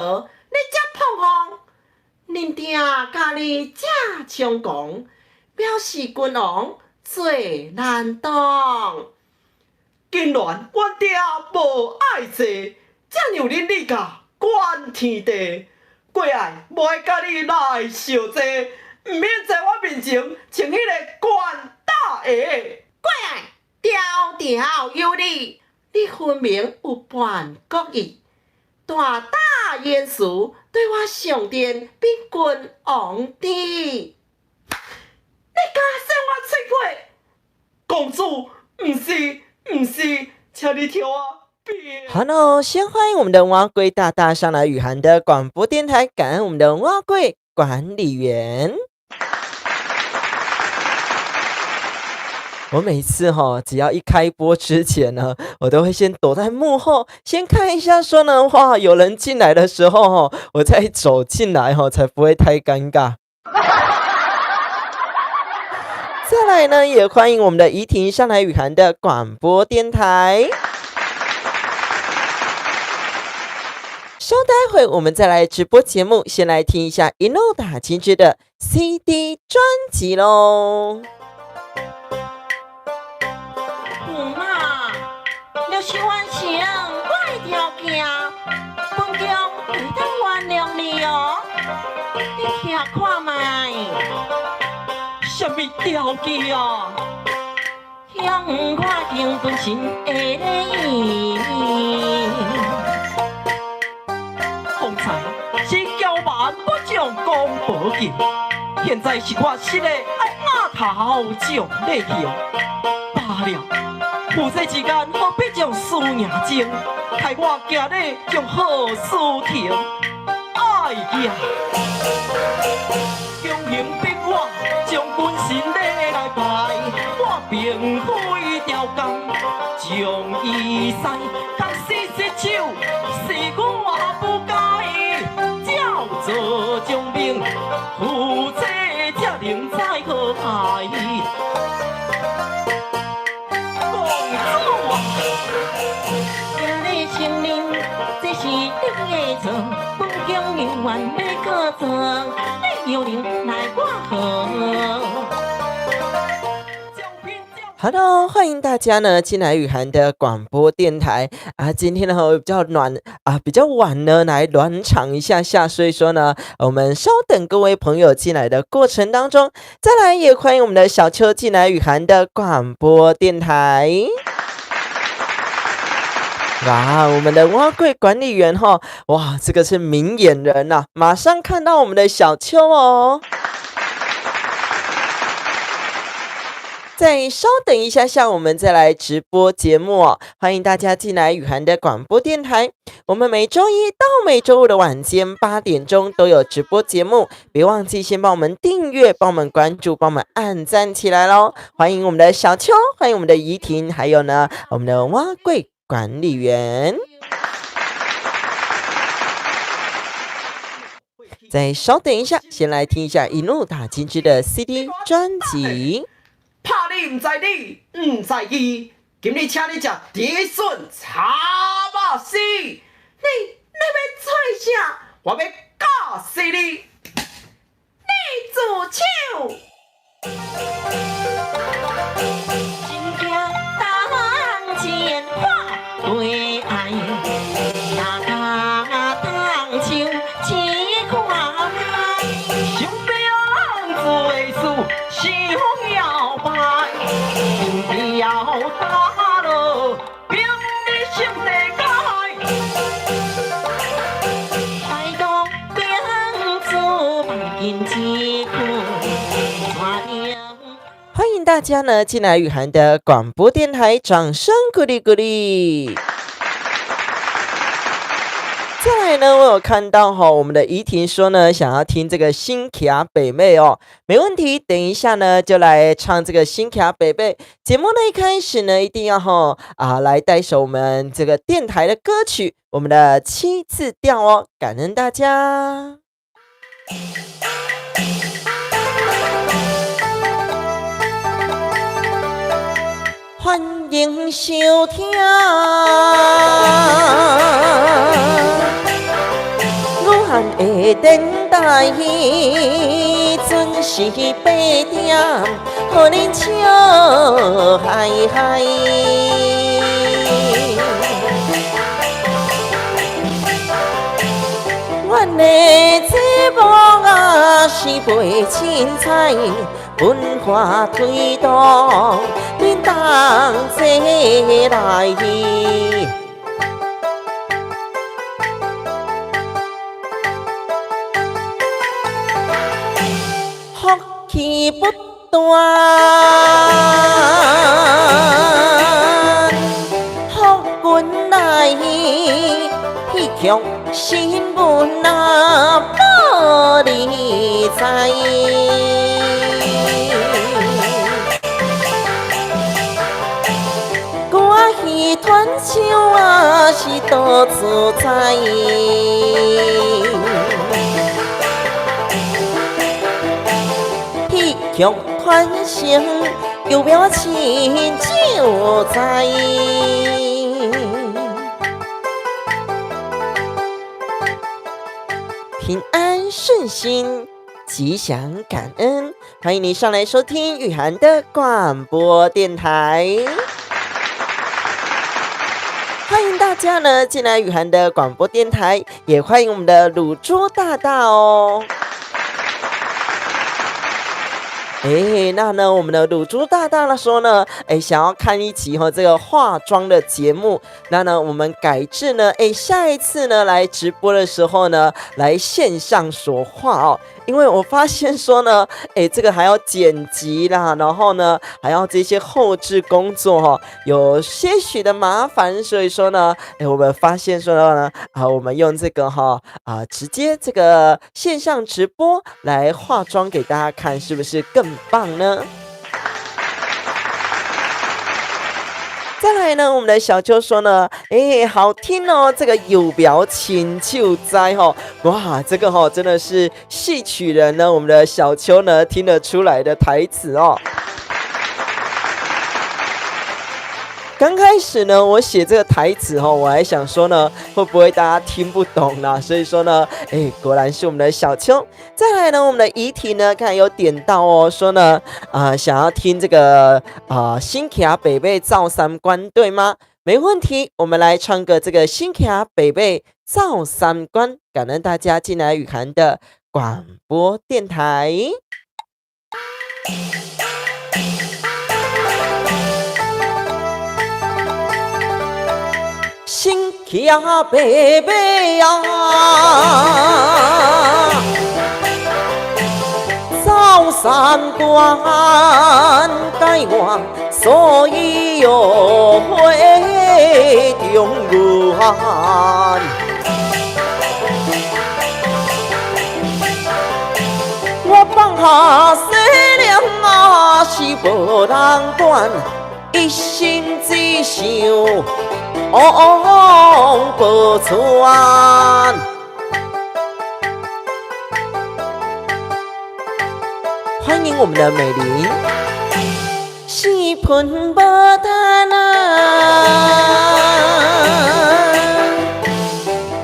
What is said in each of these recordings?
你这碰风，恁爹家己这强讲，表示君王最难当。竟然阮爹无爱坐，这样恁李家管天地，过爱无爱甲你来相坐，毋免在我面前穿迄个官大鞋。过爱条条有理，你分明有叛国意，大大言辞对我上殿比君王的。你敢说我吹屁？公主，毋是，请你听我辩。Hello， 先欢迎我们的蛙龟大大上来雨涵的广播电台，感恩我们的蛙龟管理员。我每次只要一开播之前呢，我都会先躲在幕后，先看一下说呢，哇，有人进来的时候我再走进来才不会太尴尬。再来呢，也欢迎我们的怡婷上来雨涵的广播电台。稍待会我们再来直播节目，先来听一下一路打金枝的 CD 专辑咯。妈，若是完成我的条件，本宫会当原谅你哦。你听看卖。什么条件啊？向看定本身的礼。方才是骄蛮不将功报尽，现在是我失个爱马头将你用。罢了，夫妻之间何必将思念情，害我今日将好事停。哎呀！强行逼我将军身礼来拜，我并非条工，将伊使，但是失手是我不该，照做将命，夫妻才能在和爱。公主，今日承认这是你的错，本宫永远要告状。有灵来我河。Hello， 欢迎大家呢进来雨涵的广播电台啊。今天呢比较比较晚呢来暖场一下，所以说呢，我们稍等各位朋友进来的过程当中，再来也欢迎我们的小秋进来雨涵的广播电台。哇，我们的蛙柜管理员哇，这个是明眼人啊，马上看到我们的小秋哦。再稍等一下，我们再来直播节目哦。欢迎大家进来雨涵的广播电台，我们每周一到每周五的晚间8点钟都有直播节目，别忘记先帮我们订阅、帮我们关注、帮我们按赞起来咯。欢迎我们的小秋，欢迎我们的怡婷，还有呢我们的蛙柜管理员。再稍等一下，先来听一下一路打金枝的 CD 专辑。怕你唔知你，唔知伊，今日请你食地笋茶肉丝，你要做啥？我要教死你！你自手。真惊当前看对爱，大家当手只看开，想要做事想要败，不要打落兵的心地改。爱到兵子万金之苦，欢迎大家呢进来雨涵的广播电台，掌声鼓励鼓励。再来呢，我有看到我们的怡婷说呢，想要听这个新卡北妹哦，没问题，等一下呢就来唱这个新卡北妹。节目的一开始呢，一定要来带首我们这个电台的歌曲，我们的7字调哦，感恩大家。欢迎收听阮的电台准时8点，互恁笑嗨嗨。阮的节目啊是陪凊彩，文化推动，恁同齐来。福气不断，福运来，彼强新闻啊无理财。歌戏团唱啊是到处在。强团成有表情就在。平安顺心，吉祥感恩，欢迎你上来收听雨涵的广播电台。欢迎大家呢进来雨涵的广播电台，也欢迎我们的乳猪大大哦。那呢，我们的乳猪大大说呢，想要看一集这个化妆的节目，那呢，我们改制呢，下一次呢来直播的时候呢，来线上说话哦，因为我发现说呢，这个还要剪辑啦，然后呢，还要这些后置工作有些许的麻烦，所以说呢，我们发现说呢，我们用这个直接这个线上直播来化妆给大家看，是不是更棒呢？再来呢，我们的小秋说呢，好听哦，这个有表情就在哇，这个真的是戏曲人呢，我们的小秋呢听得出来的台词哦。刚开始呢，我写这个台词我还想说呢，会不会大家听不懂啦？所以说呢，果然是我们的小秋。再来呢，我们的怡婷呢，看有点到哦，说呢，想要听这个新卡北北造三关，对吗？没问题，我们来唱个这个新卡北北造三关，感恩大家进来雨涵的广播电台。新卡北北呀，造三关，改我所以有会中原。我放下西凉是无人管，一心只想保全。欢迎我们的美玲。四盆无谈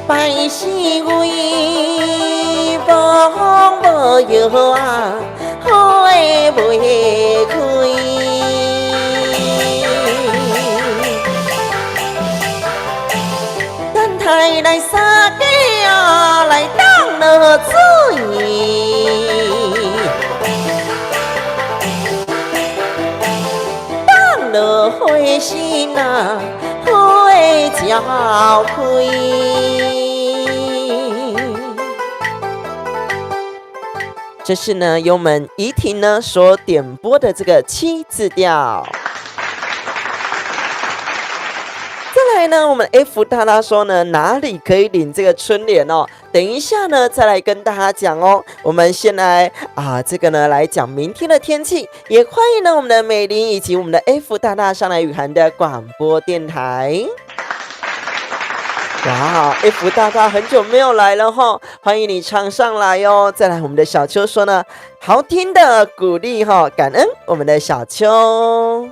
百事为无风无摇花袂开。等待来三家来当了水。花心啊，花照开。这是呢，由我们怡婷呢所点播的这个7字调。再来呢，我们 F 大大说呢，哪里可以领这个春联哦？等一下呢，再来跟大家讲哦。我们先来这个呢来讲明天的天气，也欢迎呢我们的美玲以及我们的 F 大大上来雨涵的广播电台。哇 ，F 大大很久没有来了哈，欢迎你唱上来哦。再来，我们的小秋说呢，好听的鼓励哈，感恩我们的小秋。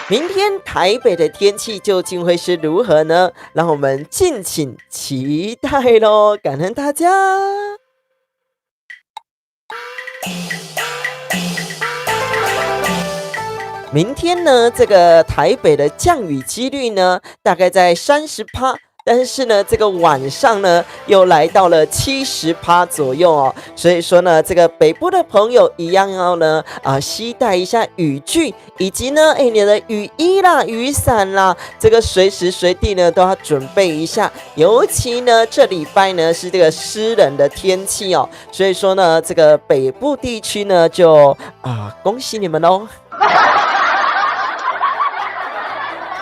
明天台北的天气究竟会是如何呢？让我们敬请期待咯！感恩大家。明天呢，这个台北的降雨几率呢，大概在30%。但是呢，这个晚上呢，又来到了70%左右哦。所以说呢，这个北部的朋友一样要呢携带一下雨具，以及呢，你的雨衣啦、雨伞啦，这个随时随地呢都要准备一下。尤其呢，这礼拜呢是这个湿冷的天气哦，所以说呢，这个北部地区呢就恭喜你们喽。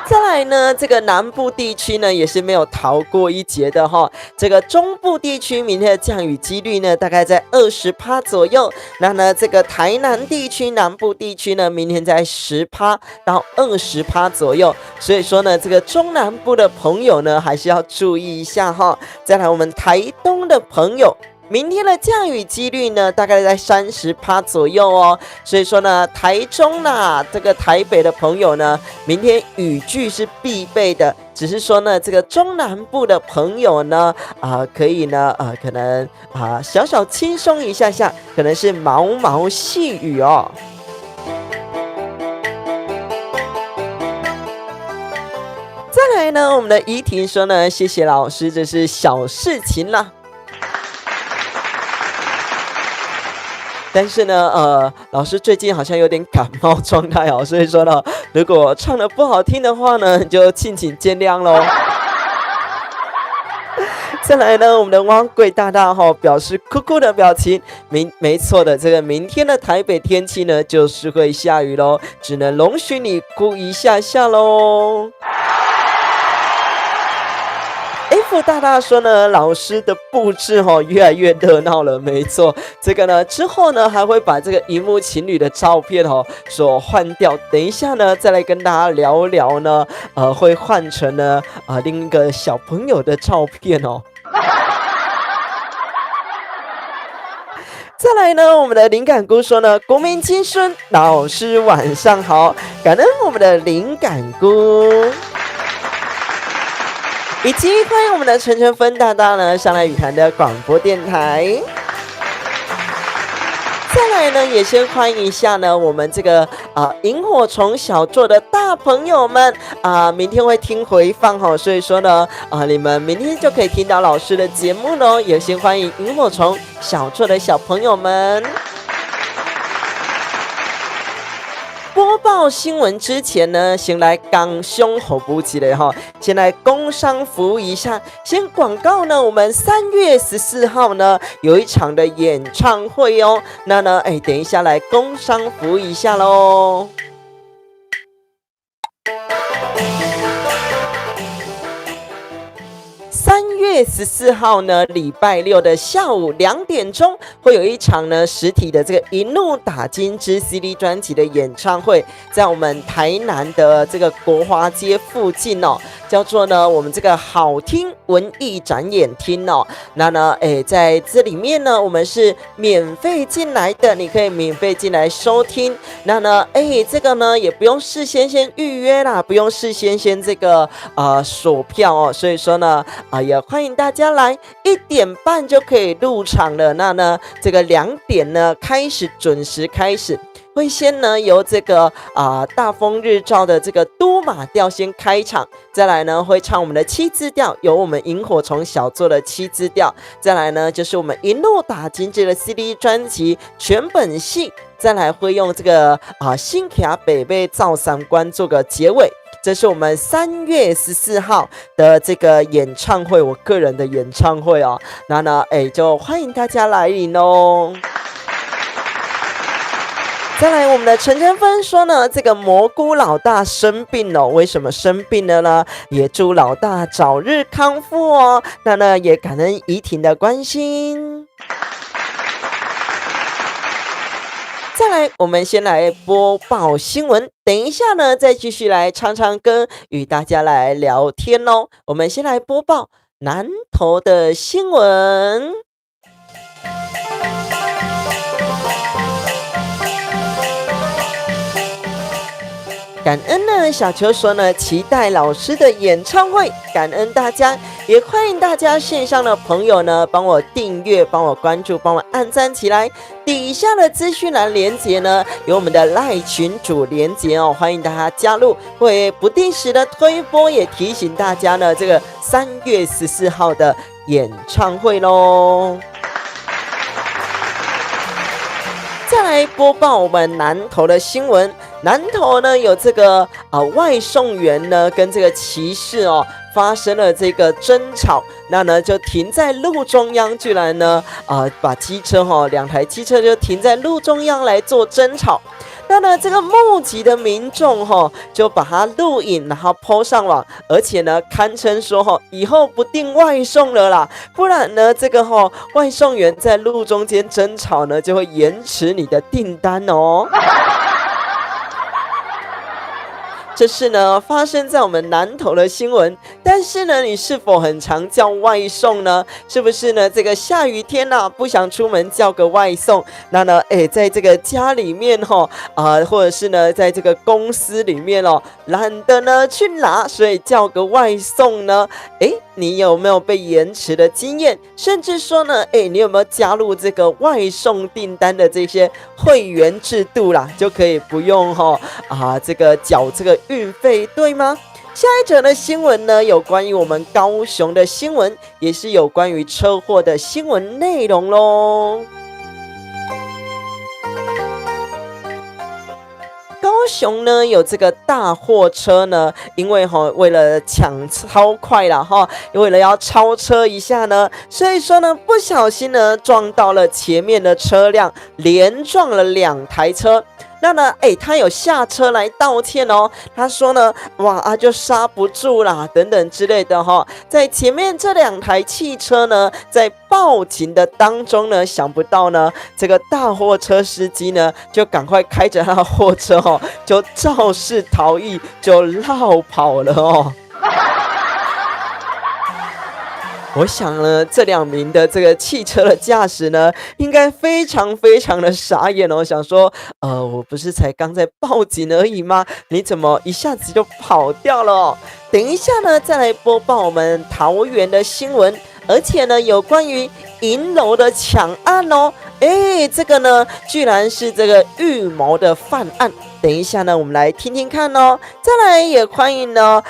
再来呢，这个南部地区呢也是没有逃过一劫的哈。这个中部地区明天的降雨几率呢大概在20%左右。那呢，这个台南地区、南部地区呢，明天在10%到20%左右。所以说呢，这个中南部的朋友呢还是要注意一下哈。再来，我们台东的朋友，明天的降雨几率呢，大概在30%左右哦。所以说呢，台中啦，这个台北的朋友呢，明天雨具是必备的。只是说呢，这个中南部的朋友呢，可以呢，可能小小轻松一下下，可能是毛毛细雨哦。再来呢，我们的怡婷说呢，谢谢老师，这是小事情啦。但是呢，老师最近好像有点感冒状态哦，所以说呢，如果唱得不好听的话呢，就敬请见谅咯。再来呢，我们的汪贵大大表示哭哭的表情，没错的，这个明天的台北天气呢，就是会下雨咯，只能容许你哭一下下咯。F 大大说呢，老师的布置越来越热闹了，没错，这个呢之后呢还会把这个荧幕情侣的照片所换掉，等一下呢再来跟大家聊聊呢，会换成呢另一个小朋友的照片哦。再来呢，我们的灵感菇说呢，国民青春老师晚上好，感恩我们的灵感菇。以及欢迎我们的陈晨芬大大呢上来语坛的广播电台。再来呢，也先欢迎一下呢我们这个萤火虫小座的大朋友们明天会听回放所以说呢你们明天就可以听到老师的节目咯。也先欢迎萤火虫小座的小朋友们。播报新闻之前呢，先来刚胸口补起来先来工商服务一下。先广告呢，我们3月14号呢有一场的演唱会哦。那呢，等一下来工商服务一下咯。3月14号呢，礼拜六的下午2点钟，会有一场呢实体的这个一怒打金之 CD 专辑的演唱会，在我们台南的这个国华街附近哦，叫做呢我们这个好听文艺展演厅哦。那呢，在这里面呢，我们是免费进来的，你可以免费进来收听。那呢，这个呢也不用事先预约啦，不用事先这个锁票哦。所以说呢，也欢迎大家来，1点半就可以入场了。那呢，这个2点呢准时开始。会先呢由这个大风日照的这个都马调先开场，再来呢会唱我们的7支调，由我们萤火虫小座的7支调，再来呢就是我们一怒打金这个 CD 专辑全本戏，再来会用这个新卡北北造三观做个结尾。这是我们3月14号的这个演唱会，我个人的演唱会哦。那呢，就欢迎大家来临哦。再来，我们的陈晨芬说呢，这个蘑菇老大生病了，为什么生病了呢？也祝老大早日康复哦。那呢，也感恩怡婷的关心。再来，我们先来播报新闻，等一下呢，再继续来唱唱歌，与大家来聊天哦。我们先来播报南投的新闻。感恩呢，呢，小球说呢，期待老师的演唱会，感恩大家，也欢迎大家线上的朋友呢，帮我订阅，帮我关注，帮我按赞起来。底下的资讯栏连结呢，有我们的赖群组连结哦，欢迎大家加入，会不定时的推播，也提醒大家呢，这个3月14号的演唱会咯。再来播报我们南投的新闻，南投呢有这个外送员呢跟这个骑士哦发生了这个争吵，那呢就停在路中央，居然呢把机车2台机车就停在路中央来做争吵。那呢，这个目击的民众就把它录影，然后 po 上网，而且呢，堪称说以后不订外送了啦，不然呢，这个外送员在路中间争吵呢，就会延迟你的订单哦。这是呢发生在我们南投的新闻，但是呢，你是否很常叫外送呢？是不是呢？这个下雨天不想出门叫个外送，那呢，在这个家里面或者是呢，在这个公司里面懒得呢去拿，所以叫个外送呢？你有没有被延迟的经验？甚至说呢，你有没有加入这个外送订单的这些会员制度啦，就可以不用这个缴这个运费，对吗？下一则的新闻呢，有关于我们高雄的新闻，也是有关于车祸的新闻内容咯。高雄呢有这个大货车呢，因为为了抢超快啦为了要超车一下呢，所以说呢不小心呢撞到了前面的车辆，连撞了2台车。那呢，他有下车来道歉哦。他说呢，就刹不住啦，等等之类的在前面这2台汽车呢，在报警的当中呢，想不到呢，这个大货车司机呢，就赶快开着他的货车就肇事逃逸，就绕跑了哦。我想呢，这2名的这个汽车的驾驶呢，应该非常非常的傻眼哦，想说，我不是才刚在报警而已吗？你怎么一下子就跑掉了哦？等一下呢，再来播报我们桃园的新闻，而且呢，有关于银楼的抢案哦。这个呢，居然是这个预谋的犯案。等一下呢，我们来听听看哦。再来也欢迎呢，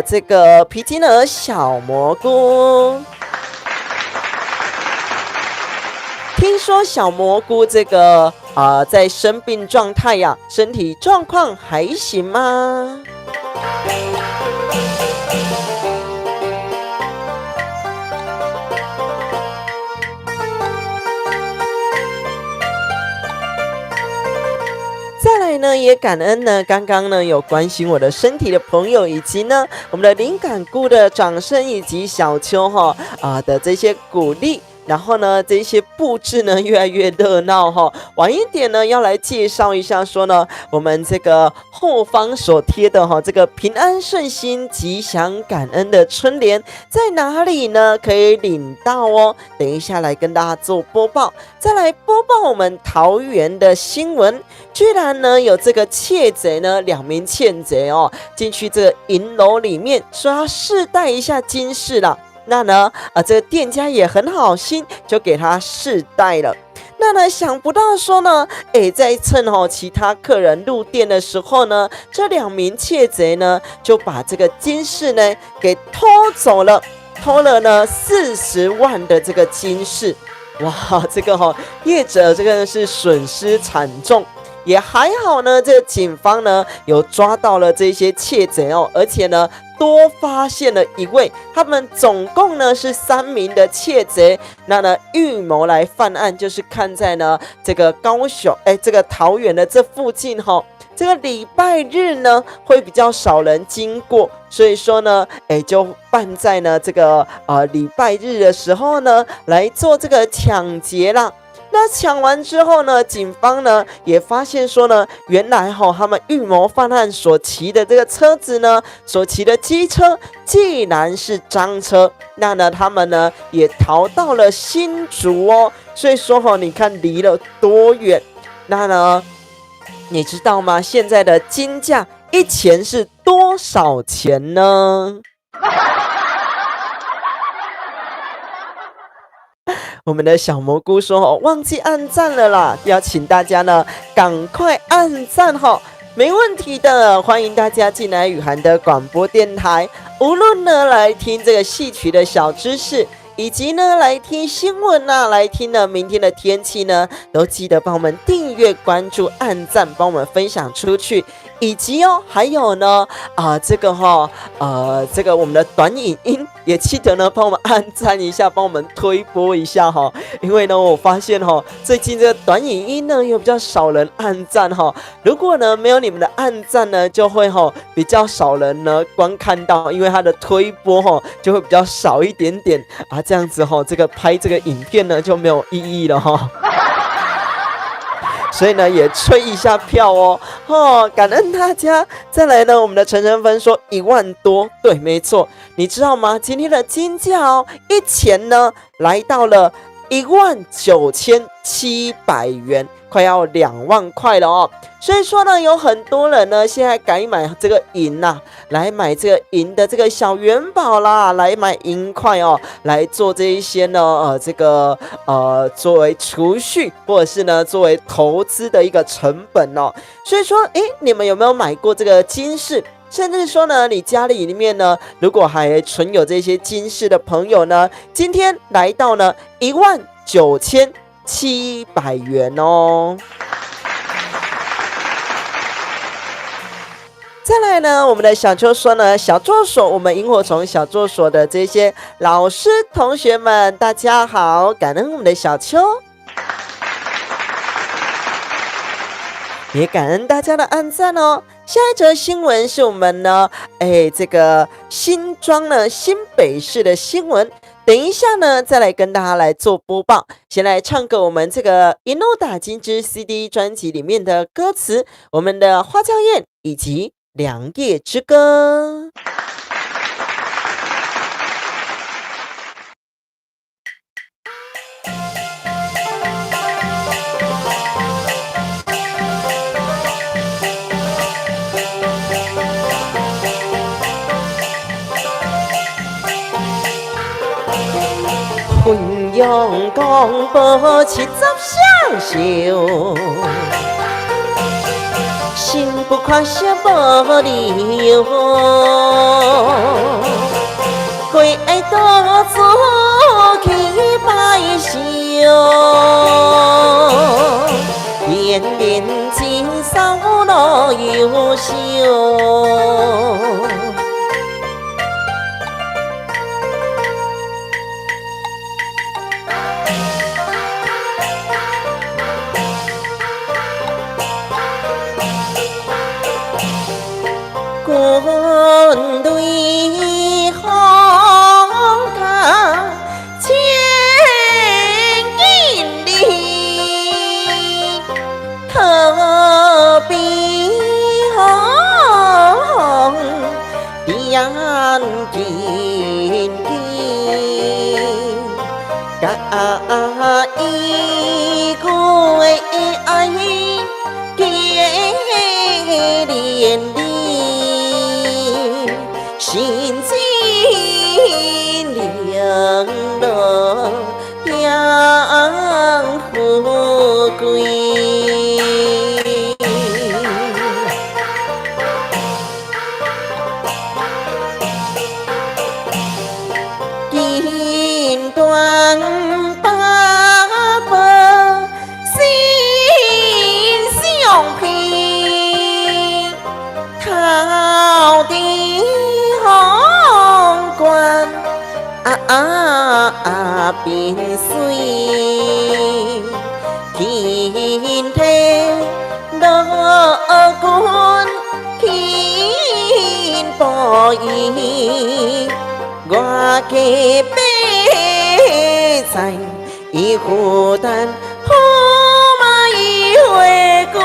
这个皮筋儿小蘑菇。听说小蘑菇这个在生病状态呀，身体状况还行吗？再来呢，也感恩呢，刚刚呢有关心我的身体的朋友，以及呢我们的灵感菇的掌声，以及小秋的这些鼓励。然后呢，这些布置呢越来越热闹晚一点呢，要来介绍一下说呢，我们这个后方所贴的这个平安顺心、吉祥感恩的春联在哪里呢？可以领到哦。等一下来跟大家做播报。再来播报我们桃园的新闻，居然呢有这个窃贼呢，2名窃贼进去这个银楼里面，说要试戴一下金饰啦。那呢，这个店家也很好心，就给他试戴了。那呢，想不到说呢，在趁其他客人入店的时候呢，这2名窃贼呢，就把这个金饰呢给偷走了，偷了呢40万的这个金饰。哇，这个业者这个是损失惨重。也还好呢，这个警方呢有抓到了这些窃贼而且呢多发现了1位，他们总共呢是3名的窃贼。那呢预谋来犯案，就是看在呢这个高雄这个桃园的这附近这个礼拜日呢会比较少人经过，所以说呢就办在呢这个礼拜日的时候呢来做这个抢劫啦。那抢完之后呢，警方呢也发现说呢，原来他们预谋犯案所骑的这个车子呢，所骑的机车既然是赃车，那呢他们呢也逃到了新竹哦。所以说你看离了多远？那呢，你知道吗？现在的金价1钱是多少钱呢？我们的小蘑菇说哦，忘记按赞了啦，要请大家呢赶快按赞哈，没问题的，欢迎大家进来雨涵的广播电台，无论呢来听这个戏曲的小知识，以及呢来听新闻啊，来听呢明天的天气呢，都记得帮我们订阅、关注、按赞，帮我们分享出去。以及哦，还有呢，这个这个我们的短影音也记得呢，帮我们按赞一下，帮我们推播一下哈。因为呢，我发现最近这个短影音呢，有比较少人按赞哈。如果呢没有你们的按赞呢，就会比较少人呢观看到，因为它的推播就会比较少一点点啊。这样子这个拍这个影片呢就没有意义了哈。所以呢，也吹一下票哦，感恩大家。再来呢，我们的陈晨芬说1万多，对，没错。你知道吗？今天的金价一钱呢来到了19700元，快要2万块了哦。所以说呢，有很多人呢现在改买这个银呐，来买这个银的这个小元宝啦，来买银块哦，来做这一些呢作为储蓄或者是呢作为投资的一个成本哦。所以说，你们有没有买过这个金饰？甚至说呢，你家里面呢，如果还存有这些金饰的朋友呢，今天来到呢19700元哦。再来呢，我们的小秋说呢，小作所，我们萤火虫小作所的这些老师同学们，大家好，感恩我们的小秋，也感恩大家的按赞哦。下一则新闻是我们呢，这个新庄呢新北市的新闻。等一下呢，再来跟大家来做播报。先来唱个我们这个《一怒打金枝》CD 专辑里面的歌词，我们的花娇艳以及良夜之歌。混阳光波七十相守，心不快些无理由，归爱多做去拜寿，年年今宵乐优秀。quân tuy khó khăn chiến nghìn đi thơ bi hồng yan kiên kỳ cả ý cuối anh kia điền đi心经两乐养富贵，金端八百心相拼，头顶变水，天梯乐观，天报应，我嘅悲在一孤单，好嘛一回过。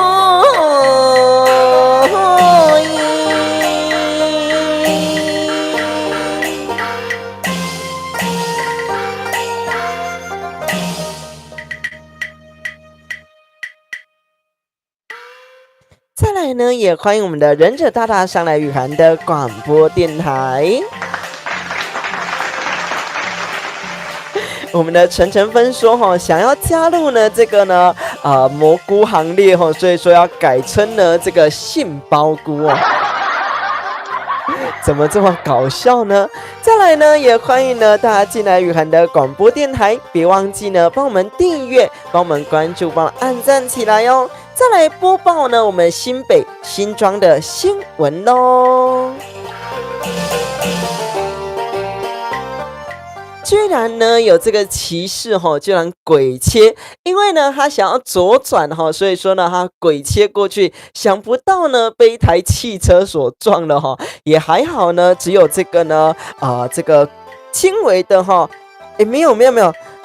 再来来呢，也欢迎我们的忍者大大上来雨涵的广播电台。我们的陈晨芬说想要加入呢这个呢蘑菇行列所以说要改称呢这个杏鲍菇哦。怎么这么搞笑呢？再来呢，也欢迎呢大家进来雨涵的广播电台，别忘记呢帮我们订阅、帮我们关注、帮我们按赞起来哦。再来播报呢我们新北新庄的新闻咯。居然呢有这个骑士居然鬼切，因为呢他想要左转所以说呢他鬼切过去，想不到呢被一台汽车所撞了也还好呢，只有这个呢这个轻微的没有，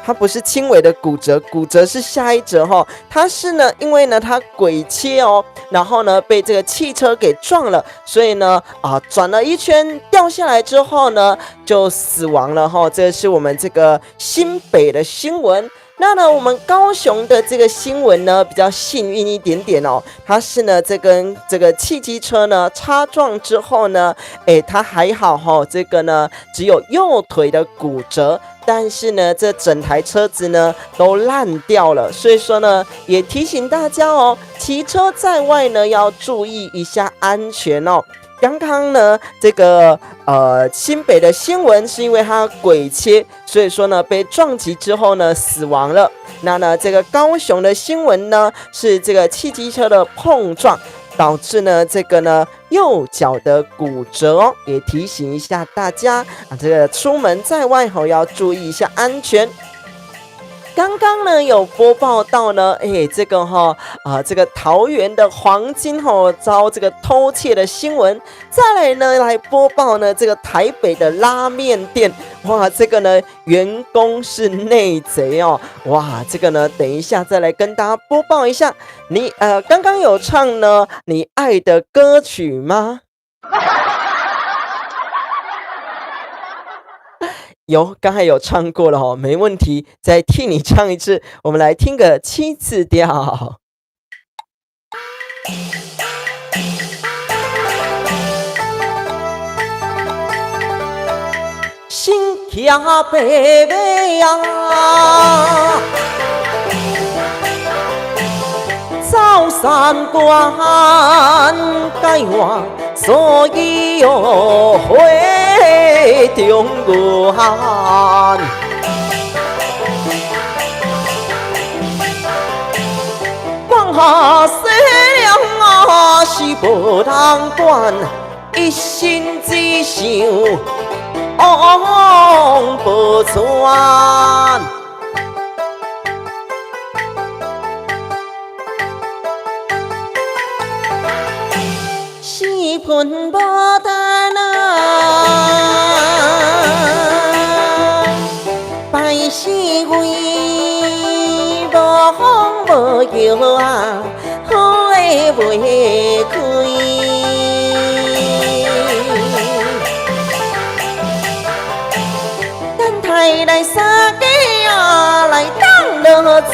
它不是轻微的骨折，骨折是下一折它是呢，因为呢它鬼切然后呢被这个汽车给撞了，所以呢转了一圈掉下来之后呢就死亡了这是我们这个新北的新闻。那呢我们高雄的这个新闻呢比较幸运一点点它是呢这个汽机车呢擦撞之后呢它还好这个呢只有右腿的骨折，但是呢这整台车子呢都烂掉了，所以说呢也提醒大家骑车在外呢要注意一下安全刚刚呢这个新北的新闻是因为它鬼切，所以说呢被撞击之后呢死亡了。那呢这个高雄的新闻呢是这个汽机车的碰撞导致呢这个呢右脚的骨折也提醒一下大家这个出门在外要注意一下安全。刚刚呢有播报到呢这个这个桃园的黄金遭这个偷窃的新闻。再来呢来播报呢这个台北的拉面店，哇这个呢员工是内贼哇这个呢等一下再来跟大家播报一下。你刚刚有唱呢你爱的歌曲吗？有，刚才有唱过了没问题，再替你唱一次，我们来听个7字调。新家北北呀，走三关改换，所以会中原。望下西凉是无人管，一心只想往无传。四分无单百姓为无风无摇好的袂开。等待来三家来当落水。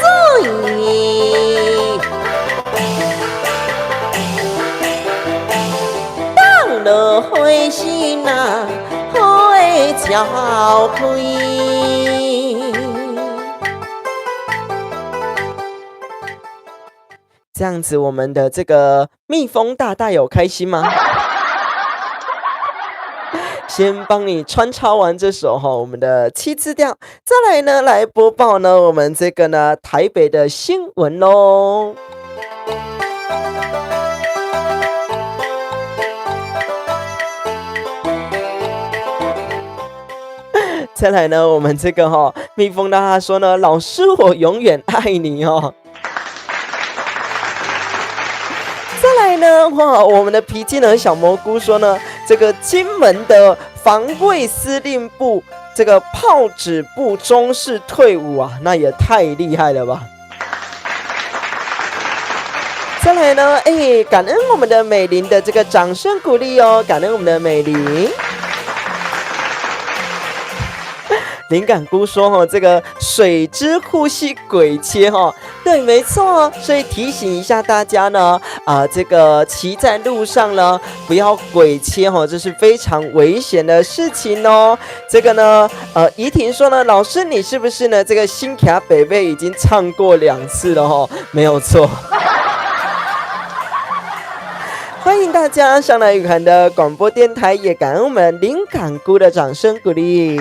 落花心好会照开。这样子，我们的这个蜜蜂大大有开心吗？先帮你穿插完这首我们的7字调，再来呢来播报呢我们这个呢台北的新闻咯。再来呢我们这个蜜蜂大大说呢，老师我永远爱你再来呢我们的皮筋呢小蘑菇说呢，这个金门的防卫司令部这个炮指部中士退伍那也太厉害了吧。再来呢感恩我们的美玲的这个掌声鼓励感恩我们的美玲。灵感菇说哈，这个水之呼吸鬼切哈，对，没错，所以提醒一下大家呢，这个骑在路上呢，不要鬼切哈，这是非常危险的事情哦。这个呢，怡婷说呢，老师你是不是呢？这个新卡北北已经唱过2次了哈，没有错。欢迎大家上来雨涵的广播电台，也感恩我们灵感菇的掌声鼓励。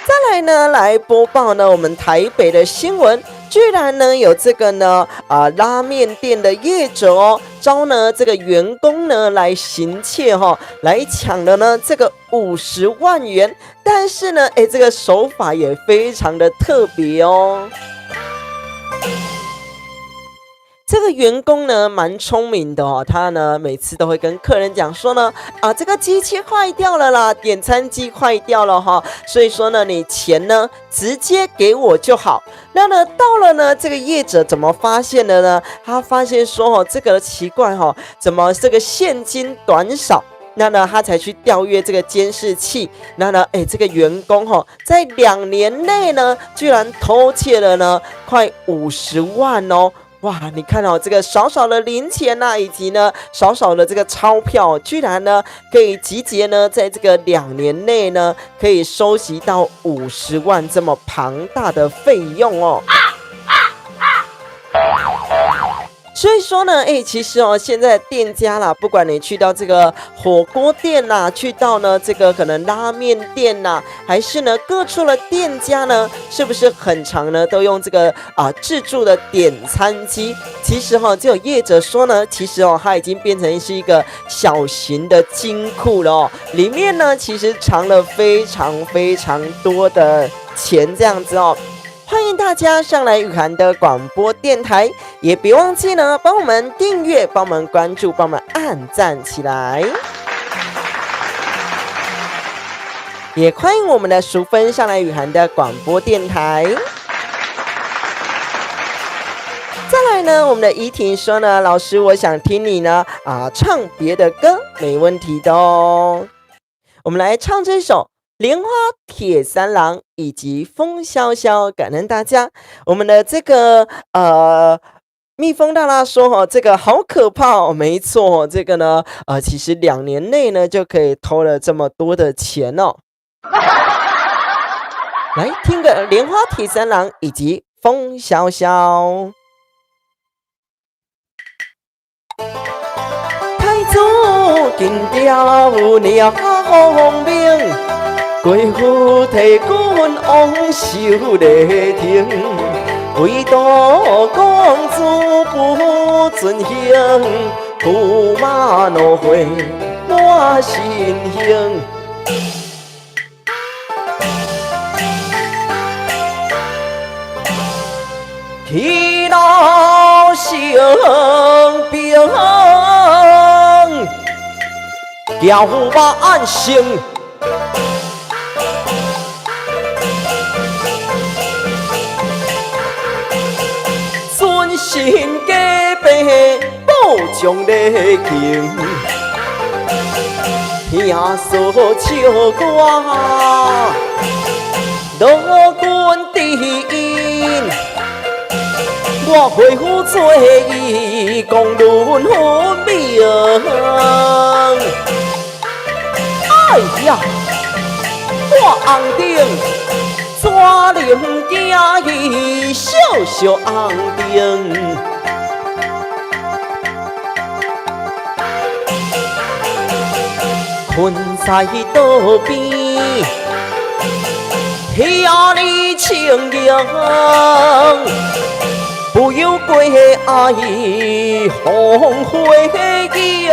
再来呢，来播报呢我们台北的新闻，居然呢有这个呢拉面店的业者哦，招呢这个员工呢来行窃哈，来抢了呢这个50万元，但是呢这个手法也非常的特别哦。这个员工呢蛮聪明的哦，他呢每次都会跟客人讲说呢，这个机器坏掉了啦，点餐机坏掉了哈，所以说呢你钱呢直接给我就好。那呢到了呢这个业者怎么发现的呢？他发现说哦这个奇怪哈，怎么这个现金短少？那呢他才去调阅这个监视器，那呢这个员工在2年内呢居然偷窃了呢快50万哦。哇，你看哦，这个少少的零钱呐，以及呢少少的这个钞票，居然呢可以集结呢，在这个2年内呢，可以收集到50万这么庞大的费用哦。所以说呢，其实哦，现在店家啦，不管你去到这个火锅店啦，去到呢这个可能拉面店啦，还是呢各处的店家呢，是不是很常呢都用这个自助的点餐机？其实就有业者说呢，其实它已经变成是一个小型的金库了哦，里面呢其实藏了非常非常多的钱这样子哦。欢迎大家上来雨涵的广播电台，也别忘记呢帮我们订阅、帮我们关注、帮我们按赞起来。也欢迎我们的淑芬上来雨涵的广播电台。再来呢，我们的怡婷说呢，老师我想听你呢唱别的歌，没问题的哦。我们来唱这首莲花铁三郎以及风萧萧，感恩大家。我们的这个蜜蜂大大说这个好可怕哦，没错，这个呢其实2年内呢就可以偷了这么多的钱哦。来听个莲花铁三郎以及风萧萧。太祖金雕鸟风鸣，过府提君王守礼亭，唯独公主不遵行，驸马怒火满身形。去老生兵，叫万姓。尊神加倍保障礼敬，听说笑歌罗君殿，我回府做义公论分明。哎呀，我红顶抓灵家义，小小红顶，困在道边，遐里情形，不由归爱红灰影。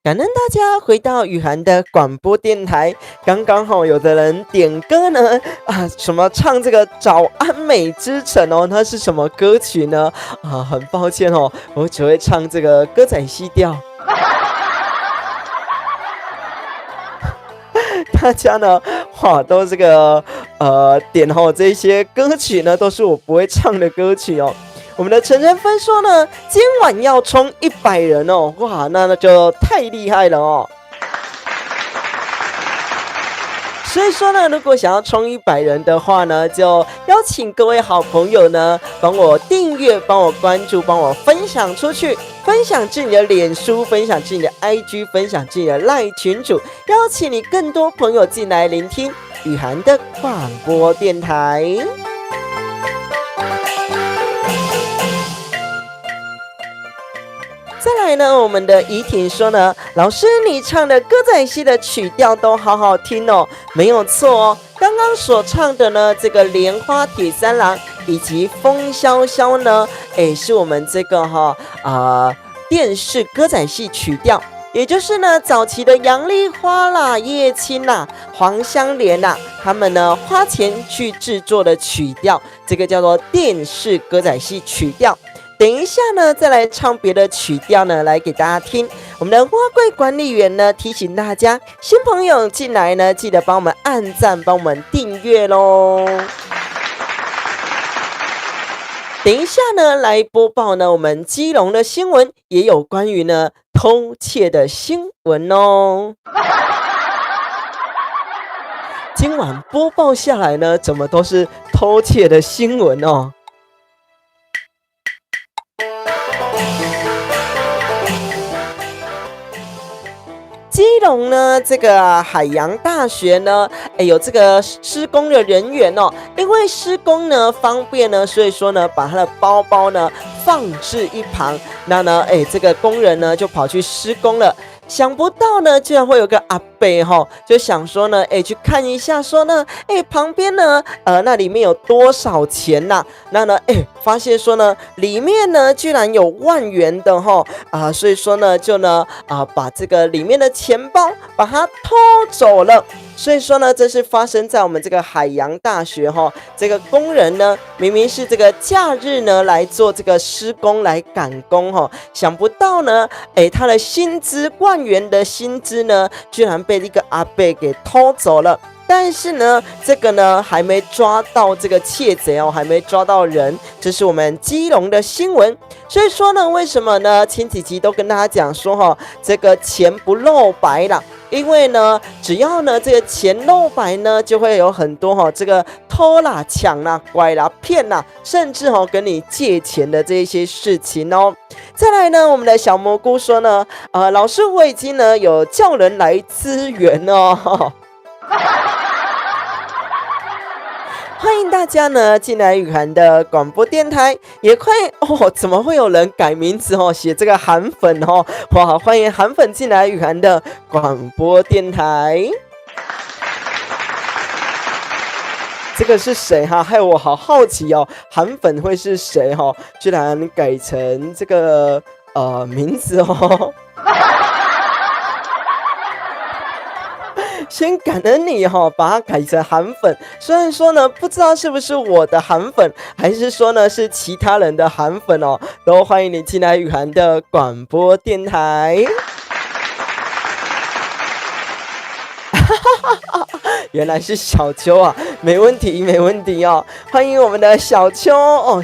感恩大家回到雨涵的广播电台。刚刚有的人点歌呢什么唱这个早安美之城哦，那是什么歌曲呢？很抱歉哦，我只会唱这个歌仔戏调。大家呢都这个点这些歌曲呢都是我不会唱的歌曲哦。我们的陈晨芬说呢，今晚要冲100人哦，哇，那就太厉害了哦。所以说呢，如果想要冲100人的话呢，就邀请各位好朋友呢，帮我订阅、帮我关注、帮我分享出去，分享至你的脸书，分享至你的 IG， 分享至你的 LINE 群组，邀请你更多朋友进来聆听雨涵的广播电台。再来呢，我们的怡婷说呢，老师你唱的歌仔戏的曲调都好好听哦，没有错哦。刚刚所唱的呢，这个莲花铁三郎以及风萧萧呢，是我们这个电视歌仔戏曲调，也就是呢早期的杨丽花啦、叶青啦、黄香莲啦，他们呢花钱去制作的曲调，这个叫做电视歌仔戏曲调。等一下呢，再来唱别的曲调呢，来给大家听。我们的花柜管理员呢，提醒大家，新朋友进来呢，记得帮我们按赞，帮我们订阅咯。等一下呢，来播报呢，我们基隆的新闻，也有关于呢偷窃的新闻哦。今晚播报下来呢，怎么都是偷窃的新闻哦。基隆呢，这个海洋大学呢，有这个施工的人员哦，因为施工呢方便呢，所以说呢，把他的包包呢放置一旁。那呢，这个工人呢就跑去施工了。想不到呢，居然会有个阿伯就想说呢，去看一下，说呢，旁边呢，那里面有多少钱呐？那呢，发现说呢，里面呢居然有10000元的所以说呢，就呢，把这个里面的钱包把它偷走了。所以说呢，这是发生在我们这个海洋大学这个工人呢，明明是这个假日呢来做这个施工来赶工想不到呢，他的薪资10000元的薪资呢，居然被一个阿伯给偷走了。但是呢，这个呢还没抓到这个窃贼还没抓到人，这是我们基隆的新闻。所以说呢，为什么呢？前几集都跟大家讲说这个钱不露白啦。因为呢，只要呢这个钱露白呢，就会有很多这个偷啦、抢啦、拐啦、骗啦，甚至跟你借钱的这些事情哦。再来呢，我们的小蘑菇说呢，老师我已经呢有叫人来支援哦。欢迎大家呢进来雨涵的广播电台，也欢迎怎么会有人改名字写这个韩粉哇，欢迎韩粉进来雨涵的广播电台。这个是谁害我好好奇韩粉会是谁居然改成这个名字先感恩你把它改成韩粉。虽然说呢，不知道是不是我的韩粉，还是说呢是其他人的韩粉都欢迎你进来雨涵的广播电台。原来是小秋啊，没问题没问题欢迎我们的小秋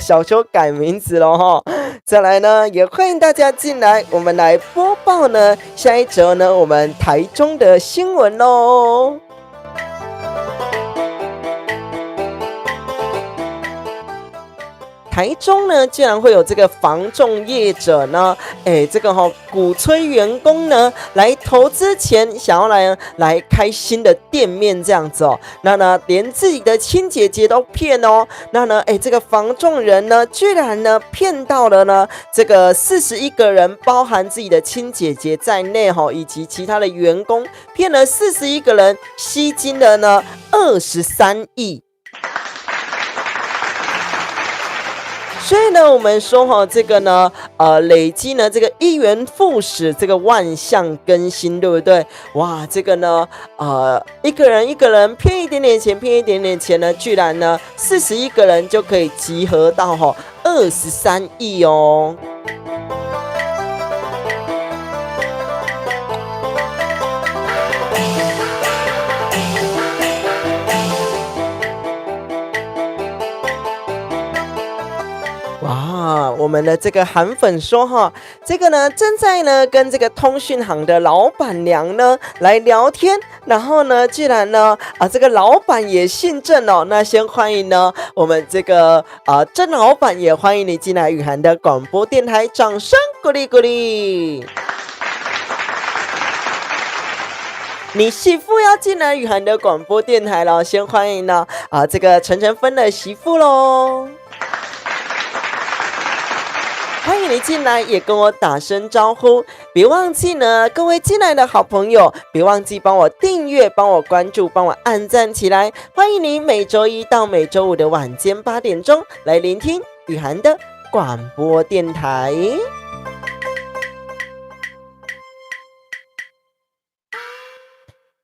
小秋改名字了再来呢，也欢迎大家进来，我们来播报呢下一则呢我们台中的新闻咯。台中呢，竟然会有这个房仲业者呢，这个鼓吹员工呢来投资前，想要来开新的店面这样子那呢，连自己的亲姐姐都骗那呢，这个房仲人呢，居然呢骗到了呢这个41个人，包含自己的亲姐姐在内以及其他的员工，骗了41个人，吸金了呢23亿。所以呢，我们说这个呢，累积呢这个1元复始，这个万象更新，对不对？哇，这个呢，一个人骗一点点钱，骗一点点钱呢，居然呢41个人就可以集合到23亿哦。哇，我们的这个韩粉说哈，这个呢正在呢跟这个通讯行的老板娘呢来聊天，然后呢居然呢这个老板也姓郑哦，那先欢迎呢我们这个郑老板，也欢迎你进来雨涵的广播电台，掌声鼓励鼓励。你媳妇要进来雨涵的广播电台了，先欢迎呢这个陈晨芬的媳妇咯，欢迎你进来，也跟我打声招呼。别忘记呢，各位进来的好朋友，别忘记帮我订阅、帮我关注、帮我按赞起来。欢迎你每周一到每周五的晚间8点钟来聆听雨涵的广播电台。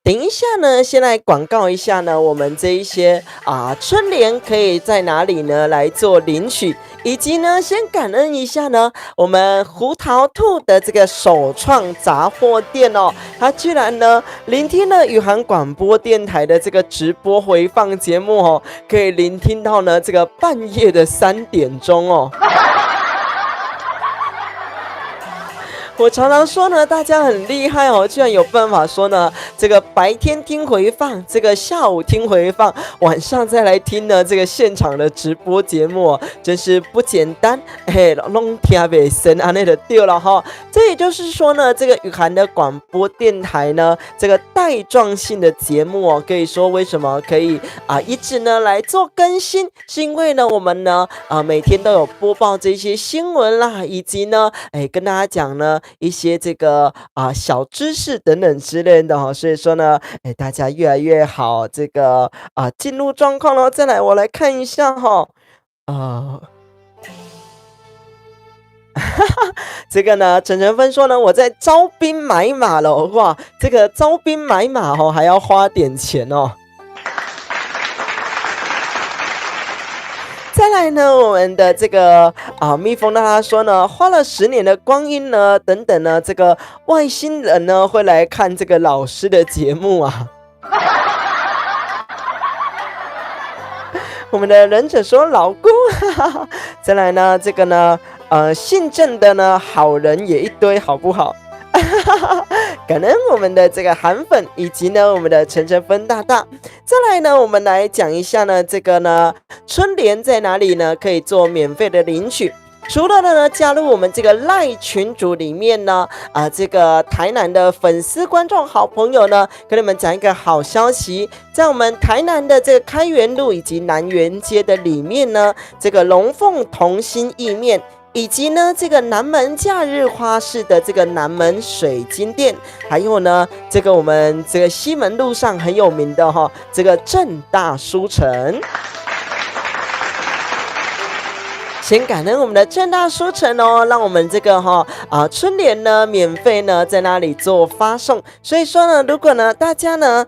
等一下呢，先来广告一下呢，我们这一些春联可以在哪里呢来做领取，以及呢先感恩一下呢我们胡桃兔的这个首创杂货店哦，他居然呢聆听了雨涵广播电台的这个直播回放节目哦，可以聆听到呢这个半夜的3点钟哦。我常常说呢，大家很厉害哦，居然有办法说呢，这个白天听回放，这个下午听回放，晚上再来听呢这个现场的直播节目，真是不简单。弄听不深啊，那就对了哈。这也就是说呢，这个雨涵的广播电台呢，这个带状性的节目哦，可以说为什么可以一直呢来做更新，是因为呢我们呢每天都有播报这些新闻啦，以及呢跟大家讲呢一些这个小知识等等之类的哈，所以说呢，大家越来越好，这个进入状况了。再来，我来看一下哈，这个呢，陈晨芬说呢，我在招兵买马了，哇，这个招兵买马哦，还要花点钱哦。再来呢，我们的这个蜜蜂呢，他说呢，花了10年的光阴呢，等等呢，这个外星人呢会来看这个老师的节目啊。我们的忍者说老公，再来呢，这个呢，姓郑的呢，好人也一堆，好不好？感恩我们的这个韩粉，以及呢我们的陈晨芬大大。再来呢，我们来讲一下呢，这个呢春联在哪里呢？可以做免费的领取。除了呢加入我们这个赖群组里面呢，这个台南的粉丝观众好朋友呢，跟你们讲一个好消息，在我们台南的这个开元路以及南园街的里面呢，这个龙凤同心意面。以及呢，这个南门假日花市的这个南门水晶店，还有呢，这个我们这个西门路上很有名的哈，这个正大书城。先感恩我们的正大书城哦，让我们这个春联呢免费呢在那里做发送。所以说呢，如果呢大家呢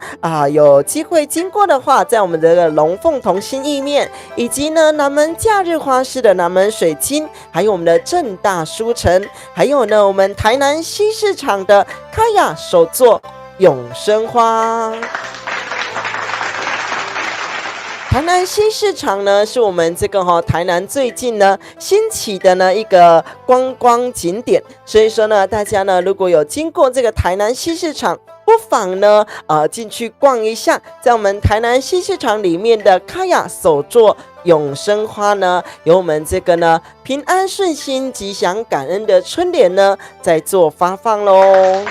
有机会经过的话，在我们这个龙凤同心意面，以及呢南门假日花市的南门水晶，还有我们的正大书城，还有呢我们台南西市场的卡雅手作永生花。台南新市场呢，是我们这个台南最近呢兴起的呢一个观光景点，所以说呢，大家呢如果有经过这个台南新市场，不妨呢进去逛一下，在我们台南新市场里面的卡雅手作永生花呢，有我们这个呢平安顺心、吉祥感恩的春联呢在做发放喽。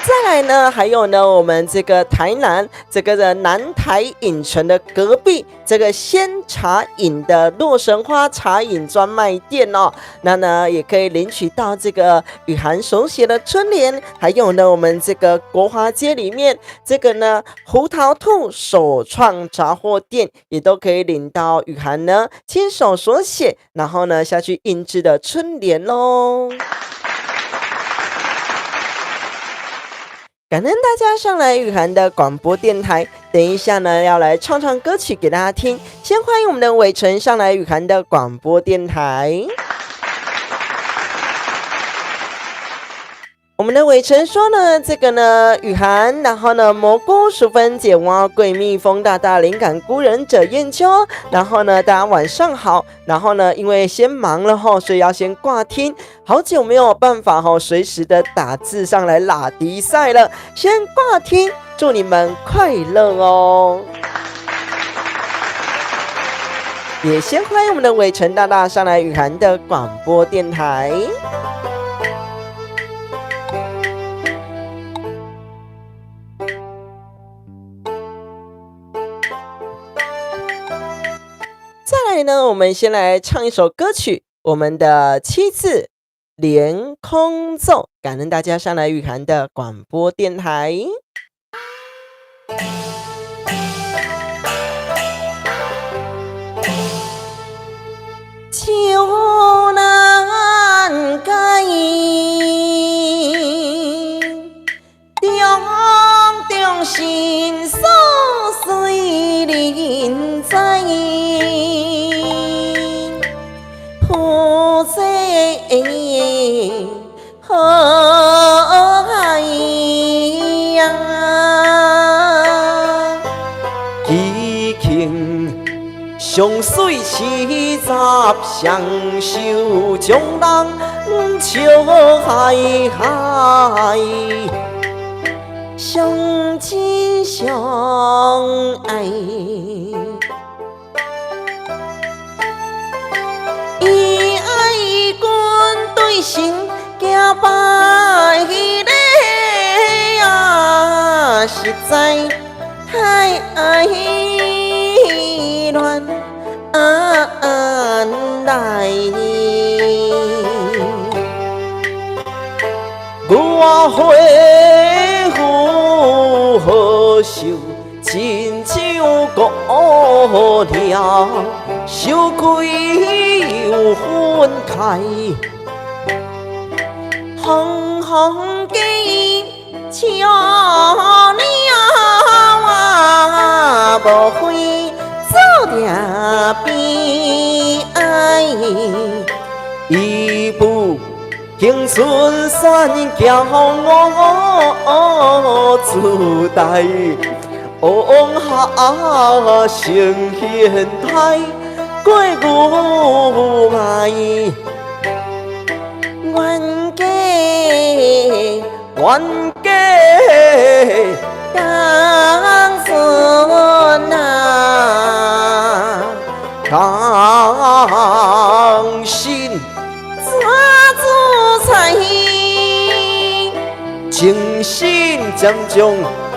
再来呢，还有呢，我们这个台南这个的南台影城的隔壁，这个鲜茶饮的洛神花茶饮专卖店哦，那呢也可以领取到这个雨涵手写的春联，还有呢，我们这个国华街里面这个呢胡桃兔首创杂货店，也都可以领到雨涵呢亲手所写，然后呢下去印制的春联喽。感恩大家上来雨涵的广播电台，等一下呢要来唱唱歌曲给大家听。先欢迎我们的伟成上来雨涵的广播电台。我我们的伟成说呢，这个呢雨涵，然后呢蘑菇、淑芬姐、蛙、桂蜜、风大大、灵感孤人者燕秋，然后呢大家晚上好，然后呢因为先忙了吼，所以要先挂听，好久没有办法吼随时的打字上来拉迪赛了，先挂听，祝你们快乐哦。也先欢迎我们的伟成大大上来雨涵的广播电台。再来呢，我们先来唱一首歌曲，我们的七字连空奏，感恩大家上来雨涵的广播电台。秋难改，中心所随人在，夫妻和谐呀，奇情相随七十相守，将人笑嗨嗨，相亲相爱。以爱君对心，行百里啊，实在太乱来。我回复何受，亲像孤鸟，羞愧又愤慨，风风计笑鸟我无悔，做定悲哀，一步青春选骄傲自大，往下成现态，过牛爱。冤家当孙啊，当心情深渐将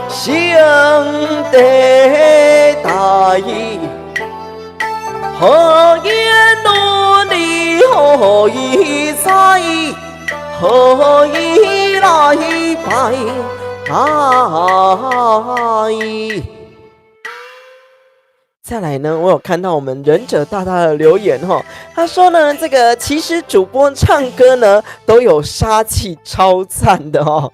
兄弟大义，何言论理，何以在，何以来拜爱。再来呢，我有看到我们忍者大大的留言哈，他说呢，这个其实主播唱歌呢都有杀气，超赞的哦。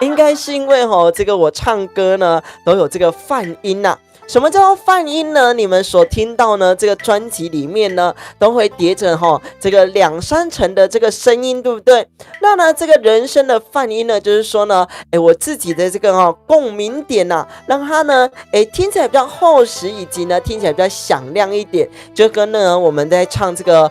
应该是因为这个我唱歌呢都有这个泛音啊。什么叫做泛音呢？你们所听到呢，这个专辑里面呢，都会叠着这个2-3层的这个声音，对不对？那呢，这个人声的泛音呢，就是说呢，我自己的这个共鸣点呐，让它呢，听起来比较厚实，以及呢，听起来比较响亮一点，就跟呢我们在唱这个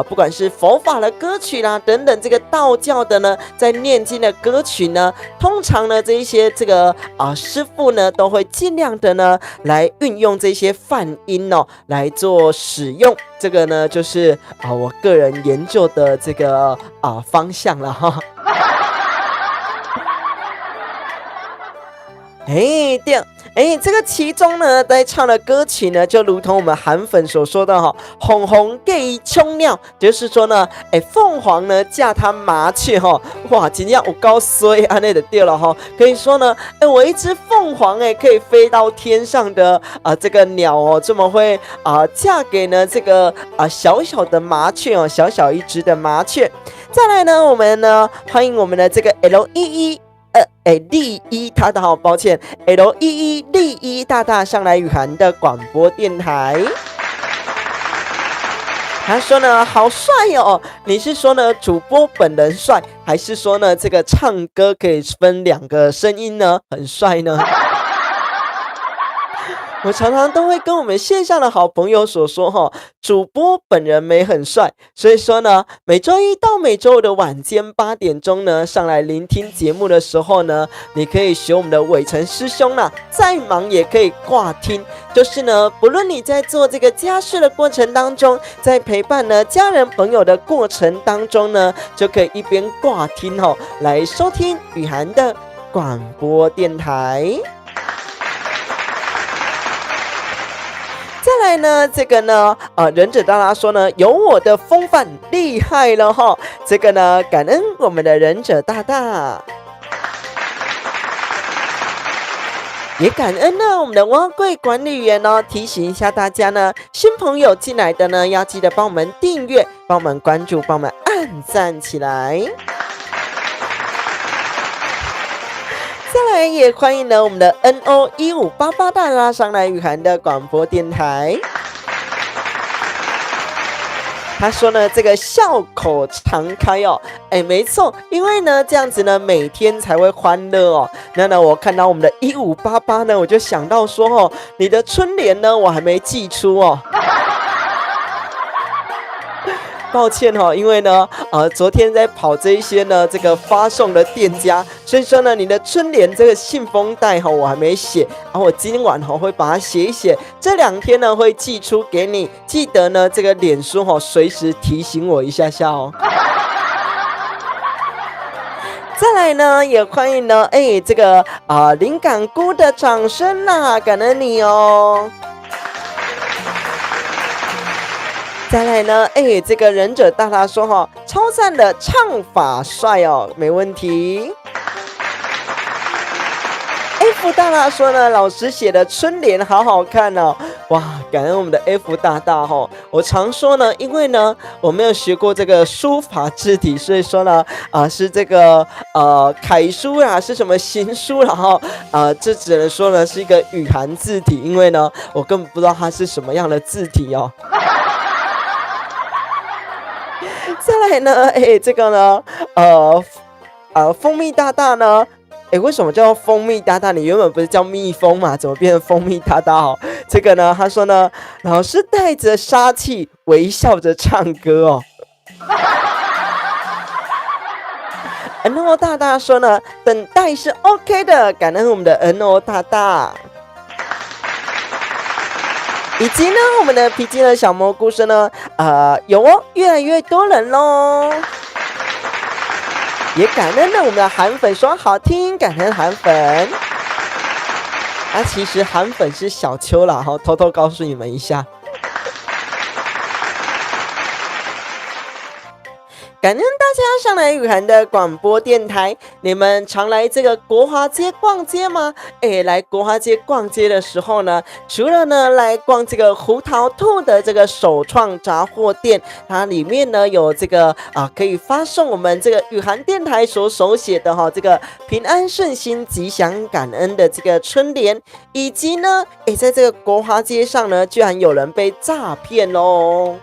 不管是佛法的歌曲啦，等等，这个道教的呢，在念经的歌曲呢，通常呢这一些这个师父呢，都会尽量的呢来运用这些泛音来做使用，这个呢就是我个人研究的这个方向了哈。对，这个其中呢，在唱的歌曲呢，就如同我们韩粉所说的红红给冲鸟，就是说呢，凤凰呢驾它麻雀哇，今天有够衰安内的掉了可以说呢，我一只凤凰可以飞到天上的这个鸟这么会嫁给呢这个小小的麻雀小小一只的麻雀。再来呢，我们呢欢迎我们的这个 LEE。丽一，他的好抱歉 ，LEE 丽一大大上来雨涵的广播电台。他说呢，好帅哦！你是说呢，主播本人帅，还是说呢，这个唱歌可以分2个声音呢，很帅呢？我常常都会跟我们线上的好朋友所说哈，主播本人没很帅，所以说呢，每周一到每周五的晚间8点钟呢，上来聆听节目的时候呢，你可以学我们的伟成师兄啦，再忙也可以挂听，就是呢，不论你在做这个家事的过程当中，在陪伴呢家人朋友的过程当中呢，就可以一边挂听哦，来收听雨涵的广播电台。再来呢，这个呢，忍者大大说呢，有我的风范，厉害了哈！这个呢，感恩我们的忍者大大，也感恩呢我们的蛙柜管理员哦，提醒一下大家呢，新朋友进来的呢，要记得帮我们订阅、帮我们关注、帮我们按赞起来。再来也欢迎呢我们的 NO1588 大拉上来雨涵的广播电台。他说呢，这个笑口常开哦，没错，因为呢这样子呢每天才会欢乐哦。那呢我看到我们的1588呢，我就想到说哦，你的春联呢我还没寄出哦。抱歉哦，因为呢，昨天在跑这一些呢，这个发送的店家，所以说呢，你的春联这个信封袋我还没写，我今晚会把它写一写，这2天呢会寄出给你，记得呢这个脸书随时提醒我一下下哦。再来呢，也欢迎呢，这个灵感菇的掌声啦，感恩你哦。再来呢，这个忍者大大说超赞的唱法帅哦，没问题。F 大大说呢，老师写的春联好好看哦，哇，感恩我们的 F 大大哦。我常说呢，因为呢我没有学过这个书法字体，所以说呢是这个楷书啦，是什么行书啦这只能说呢是一个雨涵字体，因为呢我根本不知道它是什么样的字体哦。再来呢，这个呢，蜂蜜大大呢，为什么叫蜂蜜大大？你原本不是叫蜜蜂嘛？怎么变成蜂蜜大大哦？这个呢，他说呢，老师带着杀气，微笑着唱歌哦。NO 大大说呢，等待是 OK 的，感恩我们的 NO 大大。以及呢，我们的皮筋的小蘑菇说呢，有哦，越来越多人喽。也感恩呢我们的韩粉说好听，感恩韩粉。其实韩粉是小秋啦，偷偷告诉你们一下。感恩大家上来雨涵的广播电台，你们常来这个国华街逛街吗？来国华街逛街的时候呢，除了呢来逛这个胡桃兔的这个首创杂货店，它里面呢有这个可以发送我们这个雨涵电台所手写的这个平安顺心吉祥感恩的这个春联，以及呢在这个国华街上呢，居然有人被诈骗喽。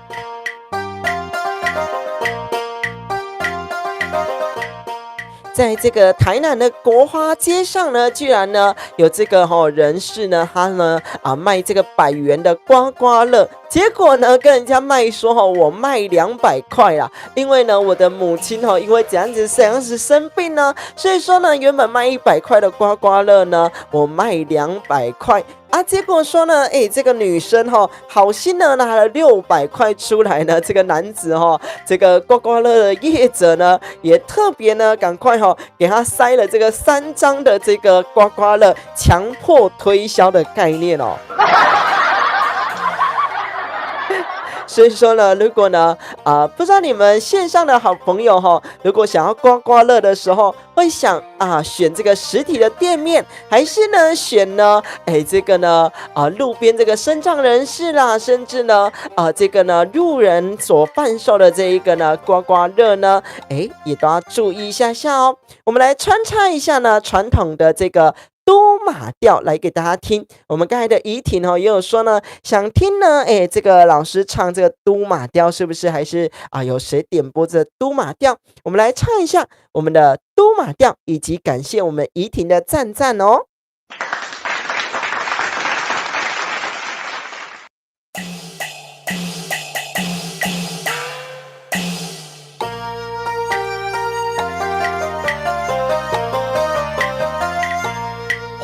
在这个台南的国华街上呢，居然呢有这个人士呢，他呢卖这个100元的刮刮乐，结果呢跟人家卖说我卖200块啦，因为呢我的母亲因为怎样子生病呢，所以说呢原本卖100块的刮刮乐呢，我卖200块。结果说呢，这个女生好心的拿了600块出来呢，这个男子这个刮刮乐的业者呢，也特别呢赶快给他塞了这个3张的这个刮刮乐，强迫推销的概念哦。所以说呢，如果呢不知道你们线上的好朋友如果想要刮刮乐的时候，会想选这个实体的店面，还是呢选呢这个呢路边这个身障人士啦，甚至呢这个呢路人所贩售的这一个呢刮刮乐呢，也都要注意一下下哦。我们来穿插一下呢传统的这个都马调来给大家听。我们刚才的怡婷也有说呢，想听呢，这个老师唱这个都马调，是不是还是有谁点播这都马调？我们来唱一下我们的都马调，以及感谢我们怡婷的赞赞哦。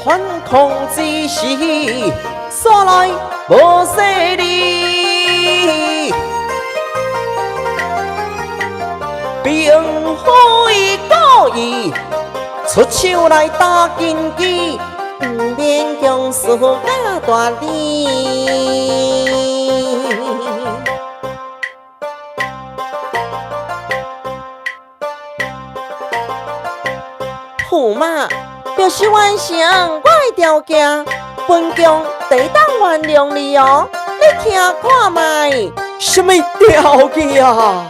反抗之时，所来无势力，并非故意出手来打根基，不免强势假大理。驸马表示完成我的条件，本宫得当原谅你哦。你听看卖，什么条件啊？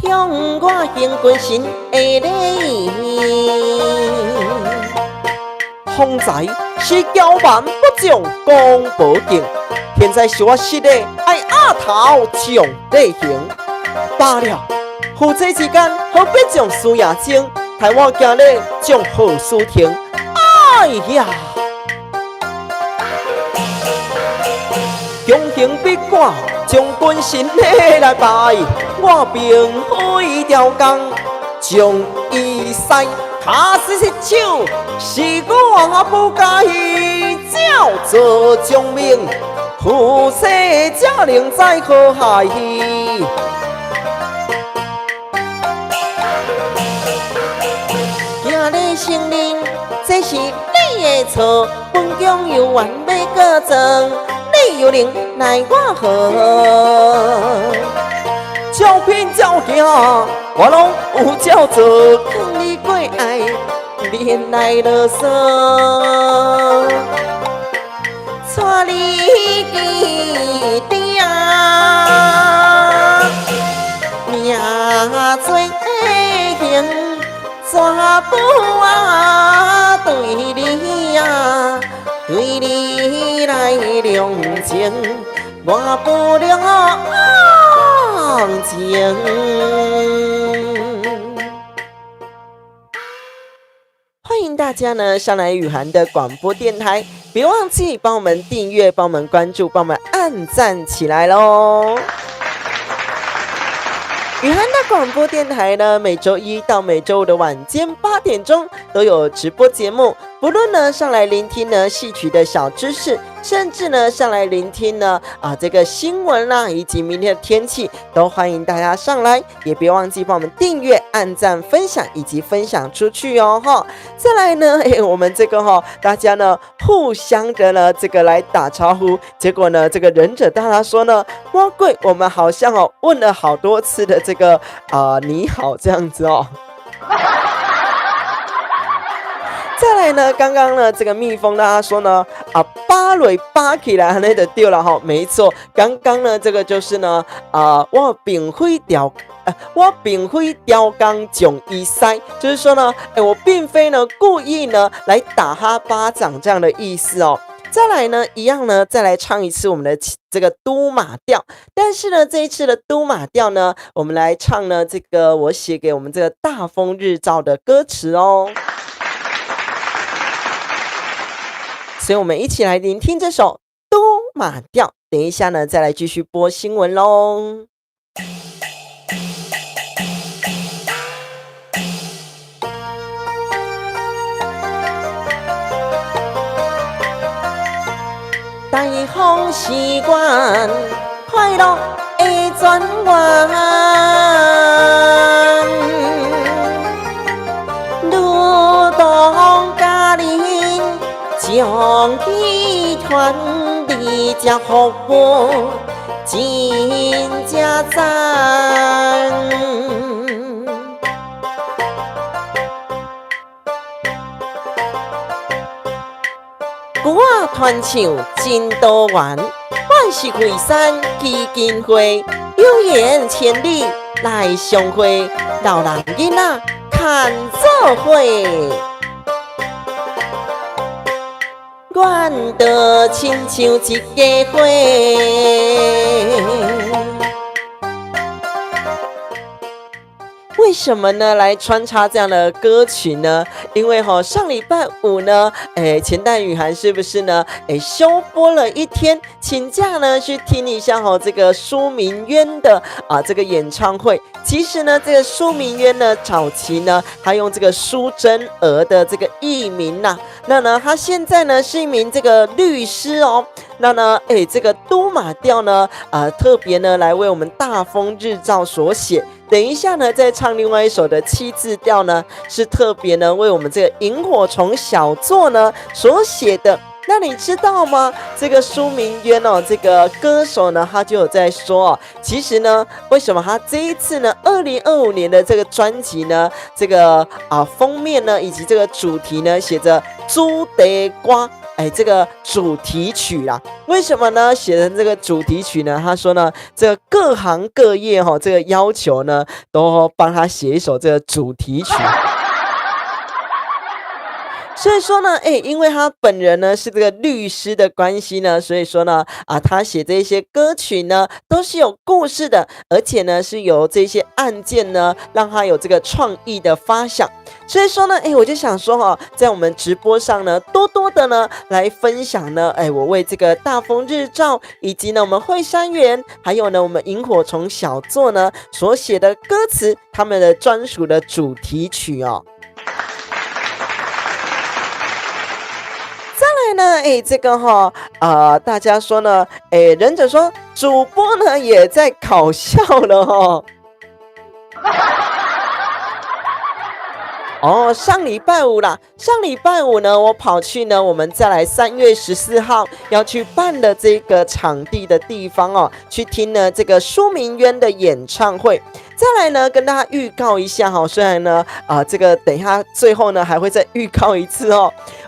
向我行军神的礼，风财是骄蛮不将公保敬，现在是我失的爱压头将地行。罢了，夫妻之间何必将事也精，害我今日将好事听。哎呀，强行逼我将军神礼来拜，我并非条工，将伊塞卡死失手，是我不该照做将命，夫妻才能再可害。承认这是你的错，本宫有冤要告状，你又能奈我何？照骗照行，我拢有照做，劝你过爱，免来啰嗦，带你去定命做行。全部对你对你来量情，我不量情。欢迎大家呢上来雨涵的广播电台，别忘记帮我们订阅、帮我们关注、帮我们按赞起来咯。雨涵的广播电台呢，每周一到每周五的晚间8点钟都有直播节目，不论呢上来聆听呢戏曲的小知识，甚至呢上来聆听呢这个新闻啦，以及明天的天气，都欢迎大家上来，也别忘记帮我们订阅、按赞、分享以及分享出去哦哈。再来呢，我们这个大家呢互相的呢这个来打招呼，结果呢这个忍者大大说呢，哇贵，我们好像问了好多次的这个你好这样子哦。再来呢，刚刚呢这个蜜蜂大家说呢巴雷巴起来那就对了哈，没错，刚刚呢这个就是呢我并非雕钢囧一塞，就是说呢我并非呢故意呢来打他巴掌这样的意思哦。再来呢一样呢再来唱一次我们的这个都马调，但是呢这一次的都马调呢我们来唱呢这个我写给我们这个大风日照的歌词哦。所以我们一起来聆听这首都马调，等一下呢再来继续播新闻咯。大风是阮快乐的泉源，如同家人将伊传你才福报真正赞。歌仔传唱真多元，阮是惠山基金会有远千里来相会，老人囡仔看做伙。愿得亲像一家伙。为什么呢？来穿插这样的歌曲呢？因为上礼拜五呢，钱蛋雨涵是不是呢？休播了一天，请假呢去听一下这个舒明渊的这个演唱会。其实呢，这个舒明渊呢，早期呢，他用这个苏真娥的这个艺名呐，那呢，他现在呢是一名这个律师哦。那呢，这个都马调呢，特别呢来为我们大风日照所写。等一下呢，再唱另外一首的七字调呢，是特别呢为我们这个萤火虫小作呢所写的。那你知道吗？这个舒明渊哦，这个歌手呢，他就有在说哦，其实呢，为什么他这一次呢，2025年的这个专辑呢，这个封面呢，以及这个主题呢，写着猪地瓜。这个主题曲啦，为什么呢？写成这个主题曲呢？他说呢，这个各行各业这个要求呢，都帮他写一首这个主题曲。所以说呢，因为他本人呢是这个律师的关系呢，所以说呢，他写这些歌曲呢都是有故事的，而且呢是由这些案件呢让他有这个创意的发想。所以说呢，我就想说在我们直播上呢，多多的呢来分享呢，我为这个大风日照，以及呢我们惠山园，还有呢我们萤火虫小作呢所写的歌词，他们的专属的主题曲哦。再来呢，这个大家说呢，忍者说主播呢也在搞笑了上礼拜五啦，上礼拜五呢，我跑去呢，我们再来3月14号要去办的这个场地的地方去听呢这个舒明渊的演唱会。再来呢，跟大家预告一下虽然呢这个等一下最后呢还会再预告一次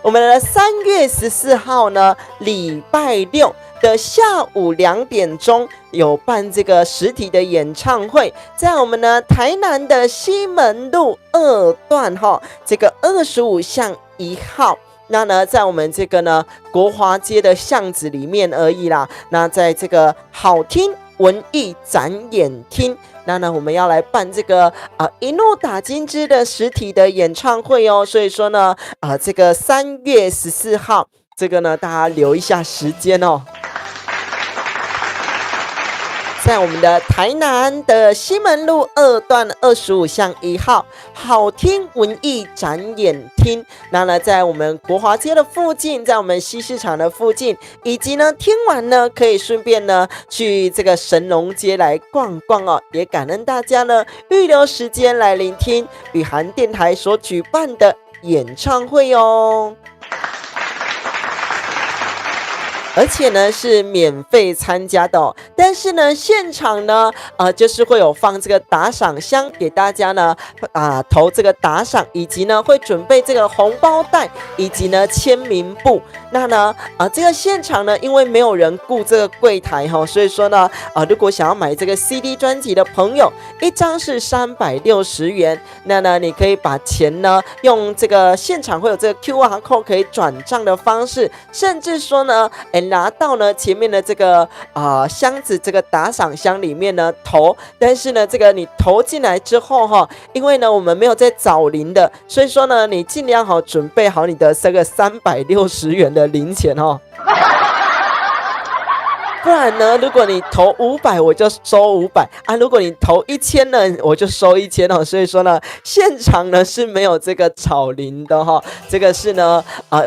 我们的3月14号呢，礼拜六的下午2点钟有办这个实体的演唱会，在我们呢台南的西门路2段这个25巷1号。那呢，在我们这个呢国华街的巷子里面而已啦。那在这个好听文艺展演厅，那呢我们要来办这个一怒打金枝的实体的演唱会所以说呢这个3月14号，这个呢大家留一下时间在我们的台南的西门路2段25巷1号好听文艺展演厅。那呢，在我们国华街的附近，在我们西市场的附近，以及呢，听完呢，可以顺便呢去这个神农街来逛逛也感恩大家呢预留时间来聆听雨涵电台所举办的演唱会而且呢是免费参加的但是呢现场呢就是会有放这个打赏箱给大家呢投这个打赏，以及呢会准备这个红包袋，以及呢签名簿。那呢这个现场呢因为没有人顾这个柜台所以说呢如果想要买这个 CD 专辑的朋友，一张是360元。那呢你可以把钱呢用这个现场会有这个 QR code 可以转账的方式，甚至说呢拿到呢前面的这个箱子，这个打赏箱里面呢投，但是呢这个你投进来之后因为呢我们没有在找零的，所以说呢你尽量准备好你的这个360元的零钱不然呢，如果你投500，我就收500如果你投1000呢，我就收1000所以说呢，现场呢是没有这个找零的这个是呢，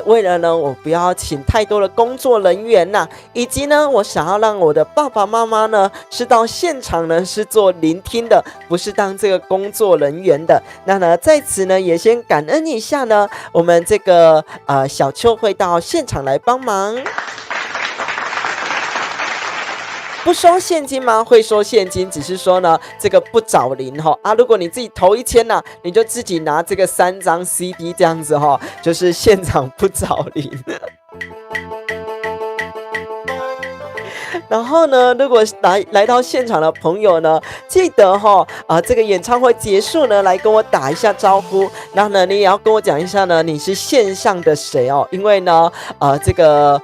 为了呢我不要请太多的工作人员以及呢我想要让我的爸爸妈妈呢是到现场呢是做聆听的，不是当这个工作人员的。那呢在此呢也先感恩一下呢，我们这个小秋会到现场来帮忙。不收现金吗？会收现金，只是说呢，这个不找零如果你自己投1000你就自己拿这个3张 CD 这样子就是现场不找零。然后呢，如果来到现场的朋友呢，记得这个演唱会结束呢，来跟我打一下招呼。然后呢，你也要跟我讲一下呢，你是线上的谁哦？因为呢，这个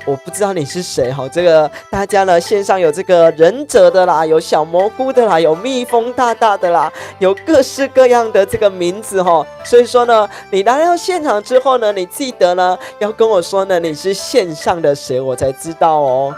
我不知道你是谁哈。这个大家呢，线上有这个忍者的啦，有小蘑菇的啦，有蜜蜂大大的啦，有各式各样的这个名字哈。所以说呢，你来到现场之后呢，你记得呢要跟我说呢，你是线上的谁，我才知道哦。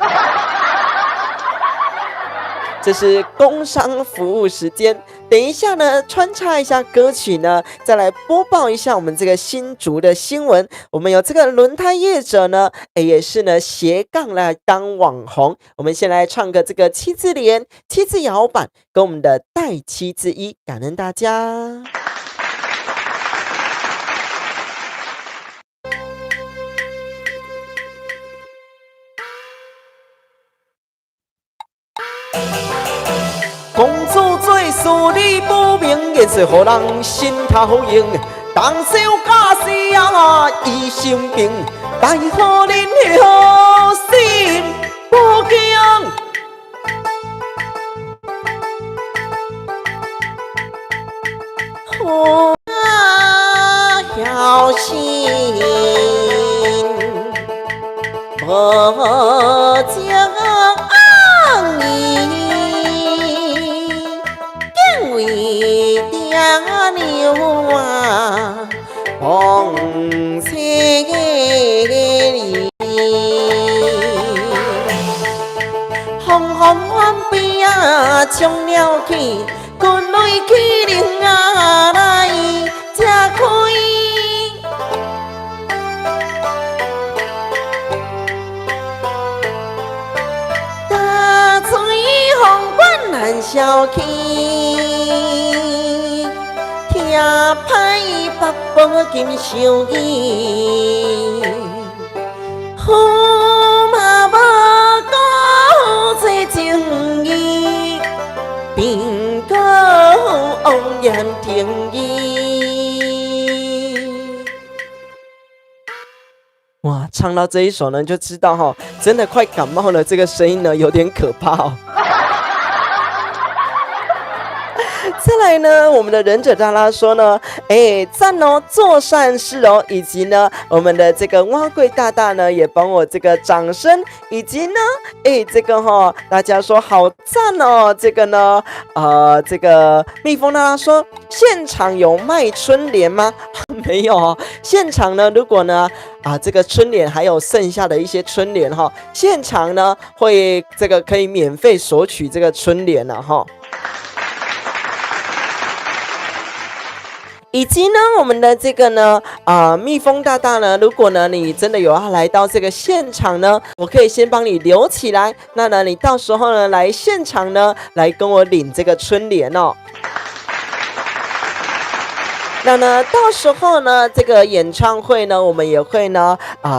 这是工商服务时间，等一下呢，穿插一下歌曲呢，再来播报一下我们这个新竹的新闻。我们有这个轮胎业者呢，也是呢斜杠来当网红。我们先来唱个这个七字连、七字摇板，跟我们的带七之一，感恩大家。公主做事理不明，也是予人心头用。动手假死啊，医生病，待好恁好心不惊。好小心，无将为爹娘啊，放生你，风风翻边啊，冲了去，滚落去灵啊来才开。大水风管难消去。听歹北部金相依，好嘛无讲做情义，变个枉然停意。哇，唱到这一首呢，就知道真的快感冒了，这个声音呢有点可怕哦。再来呢，我们的忍者大拉说呢，赞哦，做善事哦，以及呢，我们的这个蛙贵大大呢，也帮我这个掌声，以及呢，这个大家说好赞哦，这个呢，这个蜜蜂大拉说，现场有卖春联吗？没有哦，现场呢，如果呢，这个春联还有剩下的一些春联现场呢会这个可以免费索取这个春联了以及呢，我们的这个呢，蜜蜂大大呢，如果呢你真的有要来到这个现场呢，我可以先帮你留起来，那呢你到时候呢来现场呢，来跟我领这个春联哦。那呢，到时候呢，这个演唱会呢，我们也会呢，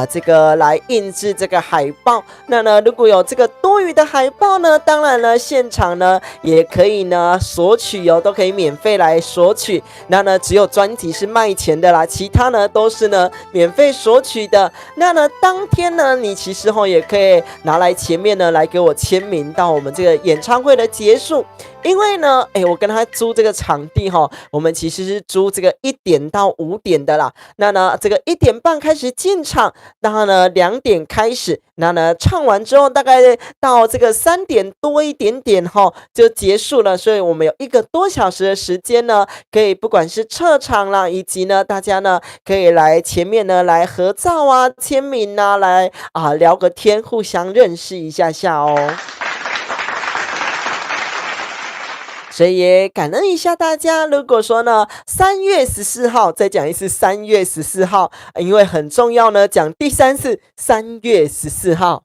这个来印制这个海报。那呢，如果有这个多余的海报呢，当然呢，现场呢也可以呢索取都可以免费来索取。那呢，只有专辑是卖钱的啦，其他呢都是呢免费索取的。那呢，当天呢，你其实也可以拿来前面呢来给我签名，到我们这个演唱会的结束。因为呢，我跟他租这个场地我们其实是租这个1点到5点的啦。那呢，这个1点半开始进场，然后呢2点开始，那呢唱完之后大概到这个3点多一点点就结束了。所以我们有1个多小时的时间呢，可以不管是撤场啦，以及呢大家呢可以来前面呢来合照啊、签名啊，来聊个天，互相认识一下下哦。所以也感恩一下大家。如果说呢3月14号，再讲一次3月14号，因为很重要呢，讲第3次3月14号。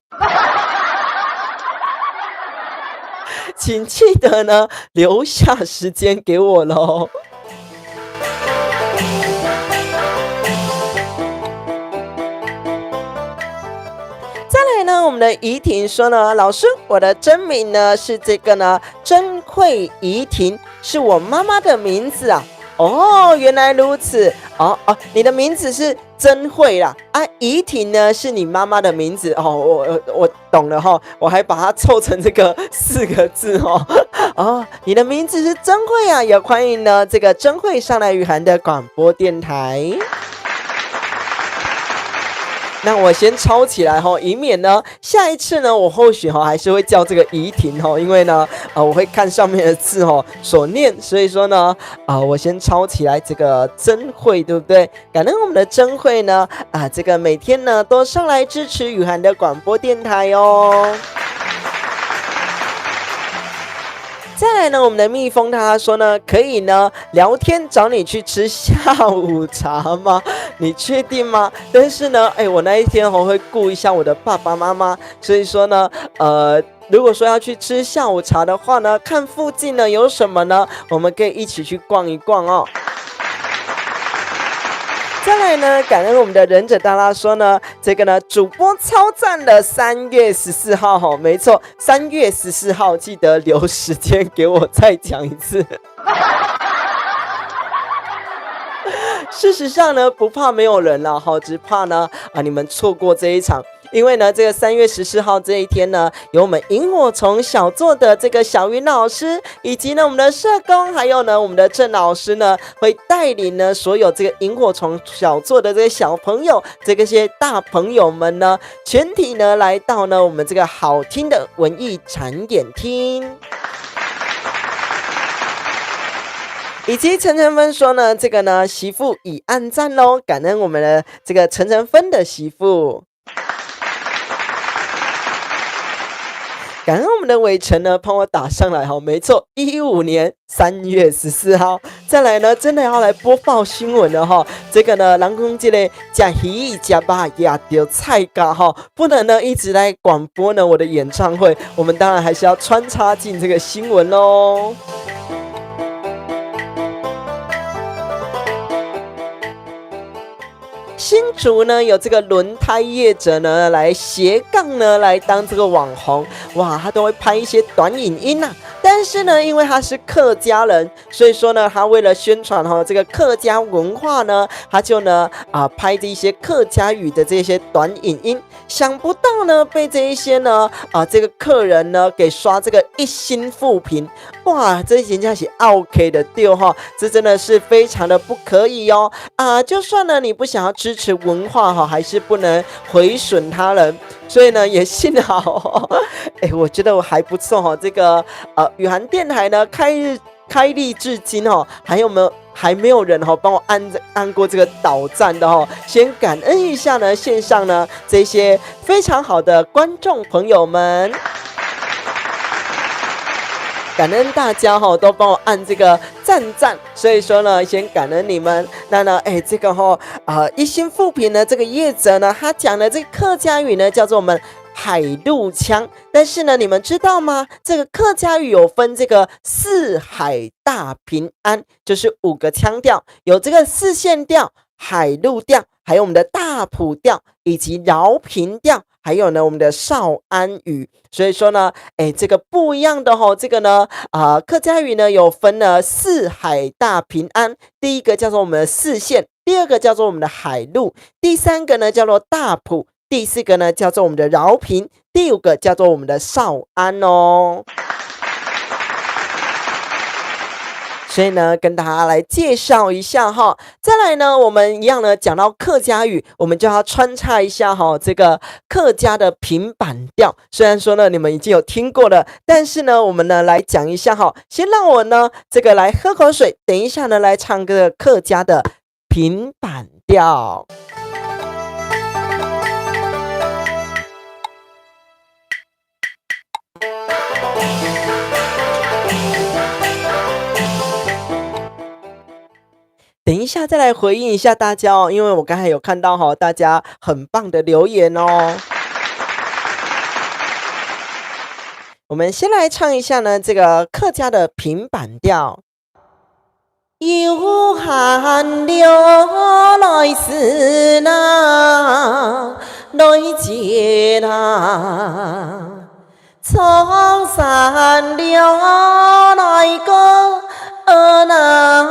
请记得呢留下时间给我咯。再来呢，我们的怡婷说呢，老师，我的真名呢是这个呢，甄慧怡婷，是我妈妈的名字啊。哦，原来如此。你的名字是真慧啦。怡婷呢是你妈妈的名字哦。我懂了哈，我还把它凑成这个4个字哦。你的名字是真慧啊，也欢迎呢这个真慧上来雨涵的广播电台。那我先抄起来以免呢下一次呢我或许还是会叫这个怡婷因为呢我会看上面的字所念，所以说呢我先抄起来这个真慧，对不对？感恩我们的真慧呢这个每天呢都上来支持雨涵的广播电台哦。再来呢，我们的蜜蜂他说呢，可以呢聊天找你去吃下午茶吗？你确定吗？但是呢，我那一天会顾一下我的爸爸妈妈，所以说呢，如果说要去吃下午茶的话呢，看附近呢有什么呢，我们可以一起去逛一逛哦。再来呢，感恩我们的忍者大大说呢，这个呢主播超赞的3月14号没错，3月14号记得留时间给我再讲一次。事实上呢，不怕没有人了只怕呢你们错过这一场。因为呢，这个3月14号这一天呢，有我们萤火虫小作的这个小云老师，以及呢我们的社工，还有呢我们的郑老师呢，会带领呢所有这个萤火虫小作的这个小朋友，这些大朋友们呢，全体呢来到呢我们这个好听的文艺展演厅。以及陈晨芬说呢，这个呢媳妇已按赞咯，感恩我们的这个陈晨芬的媳妇。感恩我们的伟成呢帮我打上来没错，15年3月14号。再来呢，真的要来播报新闻了这个呢，人讲这个吃鱼吃肉也丢菜咖不能呢一直来广播呢我的演唱会，我们当然还是要穿插进这个新闻咯。新竹呢有这个轮胎业者呢来斜杠呢来当这个网红，哇，他都会拍一些短影音啊。但是呢，因为他是客家人，所以说呢，他为了宣传这个客家文化呢，他就呢拍这一些客家语的这些短影音。想不到呢，被这一些呢这个客人呢给刷这个1星负评，哇，这人家是 OK 的丢这真的是非常的不可以哦就算呢你不想要支持文化还是不能毁损他人。所以呢，也幸好我觉得我还不错这个雨涵电台呢开立至今还没有人帮我按过这个导赞的先感恩一下呢线上呢这些非常好的观众朋友们。感恩大家都帮我按这个赞，所以说呢，先感恩你们。那呢，这个1星负评呢，这个业者呢，他讲的这个客家语呢，叫做我们海陆腔。但是呢，你们知道吗？这个客家语有分这个4海大平安，就是5个腔调，有这个4线调、海陆调，还有我们的大埔调，以及饶平调。还有呢，我们的少安语，所以说呢，这个不一样的这个呢，客家语呢有分了4海大平安，第一个叫做我们的4线，第二个叫做我们的海陆，第三个呢叫做大埔，第四个呢叫做我们的饶平，第5个叫做我们的少安哦。所以呢，跟大家来介绍一下再来呢，我们一样呢，讲到客家语，我们就要穿插一下这个客家的平板调。虽然说呢，你们已经有听过了，但是呢，我们呢来讲一下先让我呢这个来喝口水，等一下呢来唱个客家的平板调。等一下再来回应一下大家因为我刚才有看到大家很棒的留言哦。我们先来唱一下呢这个客家的平板调。有寒流来时那来接那，苍山流来个那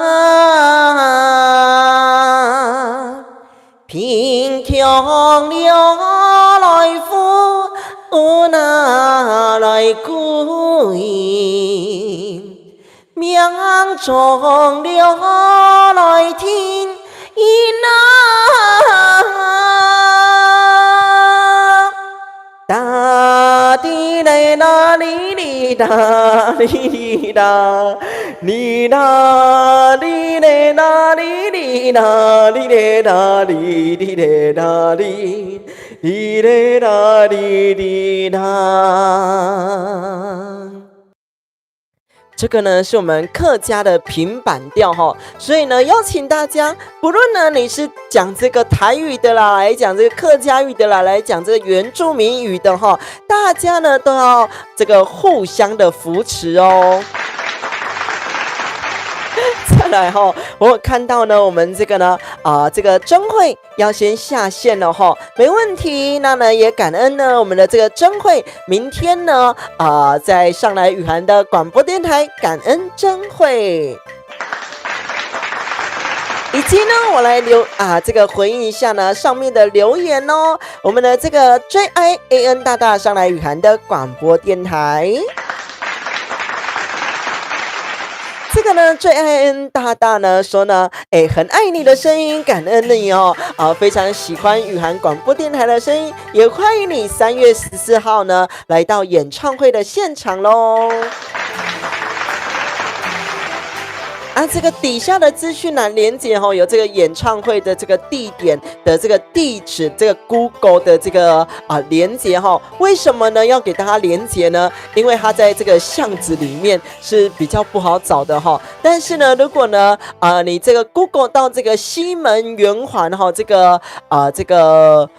从流来赴，哪来归？命中流来天，哒滴嘞啦哩哩哒哩哩哒，哩啦哩嘞啦哩哩啦哩嘞啦哩哩嘞啦哩哩嘞啦哩哩啦。这个呢是我们客家的平板调哈，所以呢邀请大家，不论呢你是讲这个台语的啦，来讲这个客家语的啦，来讲这个原住民语的哈，大家呢都要这个互相的扶持哦。再来哈，我有看到呢，我们这个呢，这个珍慧要先下线了哈，没问题。那呢也感恩呢，我们的这个珍慧，明天呢，在上来雨涵的广播电台，感恩珍慧。以及呢，我来这个回应一下呢上面的留言哦。我们的这个 JIAN 大大上来雨涵的广播电台。这个呢，最爱大大呢说呢，很爱你的声音，感恩你哦，非常喜欢雨涵广播电台的声音，也欢迎你3月14号呢来到演唱会的现场喽。这个底下的资讯栏连结有这个演唱会的这个地点的这个地址，这个 Google 的这个连结为什么呢？要给大家连结呢？因为它在这个巷子里面是比较不好找的但是呢，如果呢你这个 Google 到这个西门圆环这个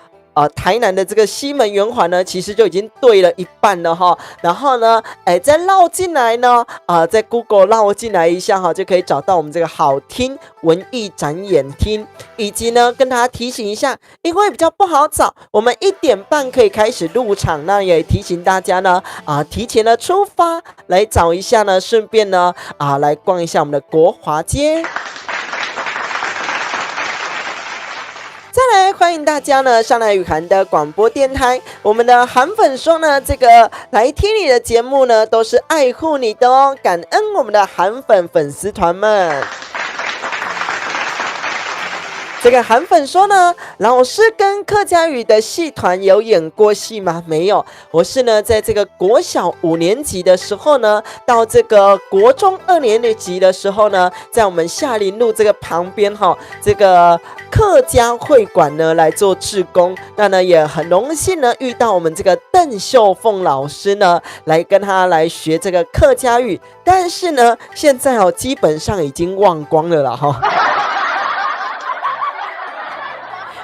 台南的这个西门圆环呢，其实就已经对了一半了然后呢，再绕进来呢，在 Google 绕进来一下就可以找到我们这个好听文艺展演厅，以及呢，跟大家提醒一下，因为比较不好找，我们1点半可以开始入场，那也提醒大家呢，提前的出发来找一下呢，顺便呢，来逛一下我们的国华街。再来欢迎大家呢上来雨涵的广播电台，我们的韩粉说呢，这个来听你的节目呢都是爱护你的哦，感恩我们的韩粉丝团们。这个韩粉说呢，老师跟客家语的戏团有演过戏吗？没有，我是呢在这个国小5年级的时候呢，到这个国中2年级的时候呢，在我们夏林路这个旁边这个客家会馆呢来做志工，那呢也很荣幸呢遇到我们这个邓秀凤老师呢，来跟他来学这个客家语，但是呢现在基本上已经忘光了啦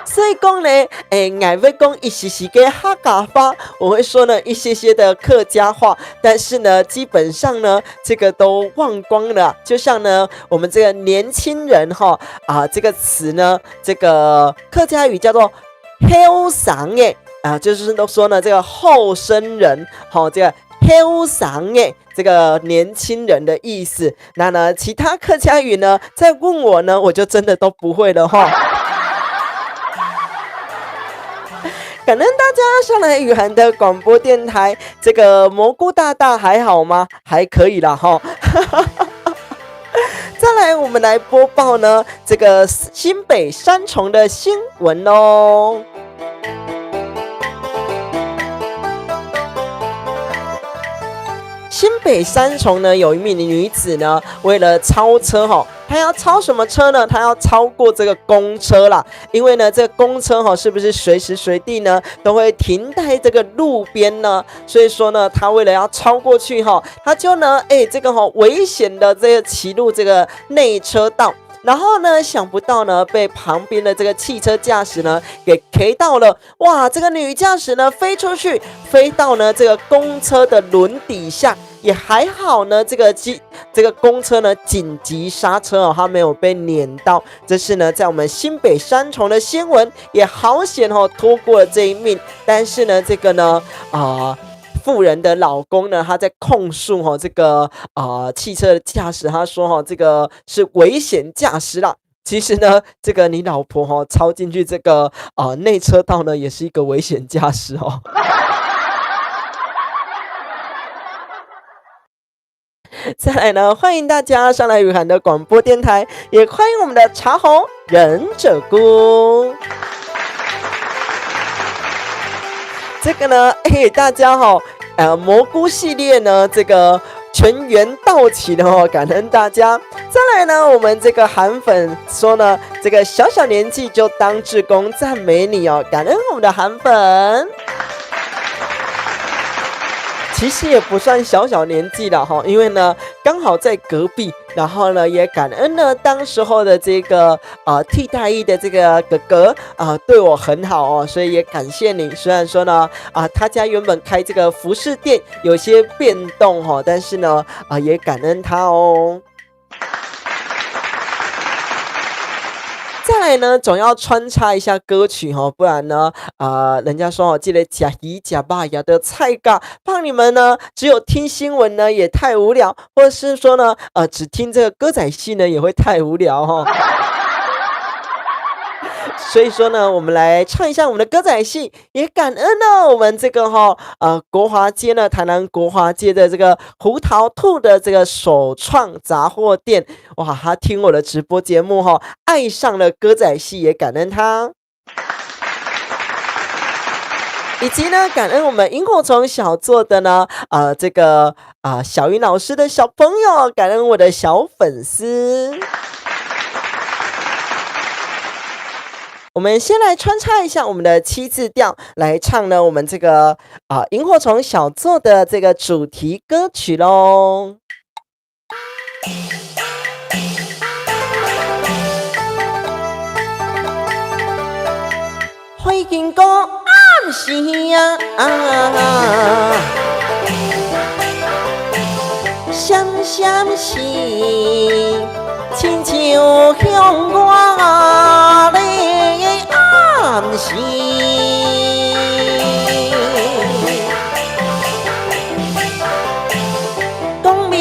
所以讲呢，我会讲一些些的客家话，我会说呢一些些的客家话，但是呢，基本上呢，这个都忘光了。就像呢，我们这个年轻人这个词呢，这个客家语叫做“后生耶”就是都说呢，这个后生人，这个后生耶。这个年轻人的意思。那呢，其他客家语呢，再问我呢，我就真的都不会了感恩大家上来雨涵的广播电台，这个蘑菇大大还好吗？还可以啦再来，我们来播报呢这个新北三重的新闻哦。新北三重呢，有一名女子呢，为了超车她要超什么车呢？她要超过这个公车啦，因为呢，这个公车是不是随时随地呢都会停在这个路边呢？所以说呢，她为了要超过去她就呢，这个危险的这个骑入这个内车道。然后呢，想不到呢，被旁边的这个汽车驾驶呢给 K 到了。哇，这个女驾驶呢飞出去，飞到呢这个公车的轮底下，也还好呢，这个公车呢紧急刹车她没有被碾到。这是呢在我们新北三重的新闻，也好险拖过了这一命。但是呢，这个呢妇人的老公呢，他在控诉这个汽车的驾驶，他说这个是危险驾驶啦。其实呢，这个你老婆超进去这个内车道呢，也是一个危险驾驶哦。再来呢，欢迎大家上来雨涵的广播电台，也欢迎我们的茶红忍者菇。这个呢，大家蘑菇系列呢，这个全员到齐的哦，感恩大家。再来呢，我们这个韩粉说呢，这个小小年纪就当志工，赞美你哦，感恩我们的韩粉。其实也不算小小年纪了哈，因为呢刚好在隔壁，然后呢也感恩呢当时候的这个替代役的这个哥哥对我很好哦，所以也感谢你。虽然说呢他家原本开这个服饰店有些变动哈，但是呢也感恩他哦。再来呢，总要穿插一下歌曲哈，不然呢，人家说记得假鱼假爸牙的菜嘎，怕你们呢只有听新闻呢也太无聊，或者是说呢，只听这个歌仔戏呢也会太无聊哈。所以说呢，我们来唱一下我们的歌仔戏，也感恩呢我们这个国华街呢，台南国华街的这个胡桃兔的这个首创杂货店，哇，他听我的直播节目爱上了歌仔戏，也感恩他。以及呢，感恩我们萤火虫小做的呢，这个小云老师的小朋友，感恩我的小粉丝。我们先来穿插一下我们的7字调，来唱呢我们这个萤火虫小做的这个主题歌曲咯。花见过暗时闪闪是亲像向我的暗示，光明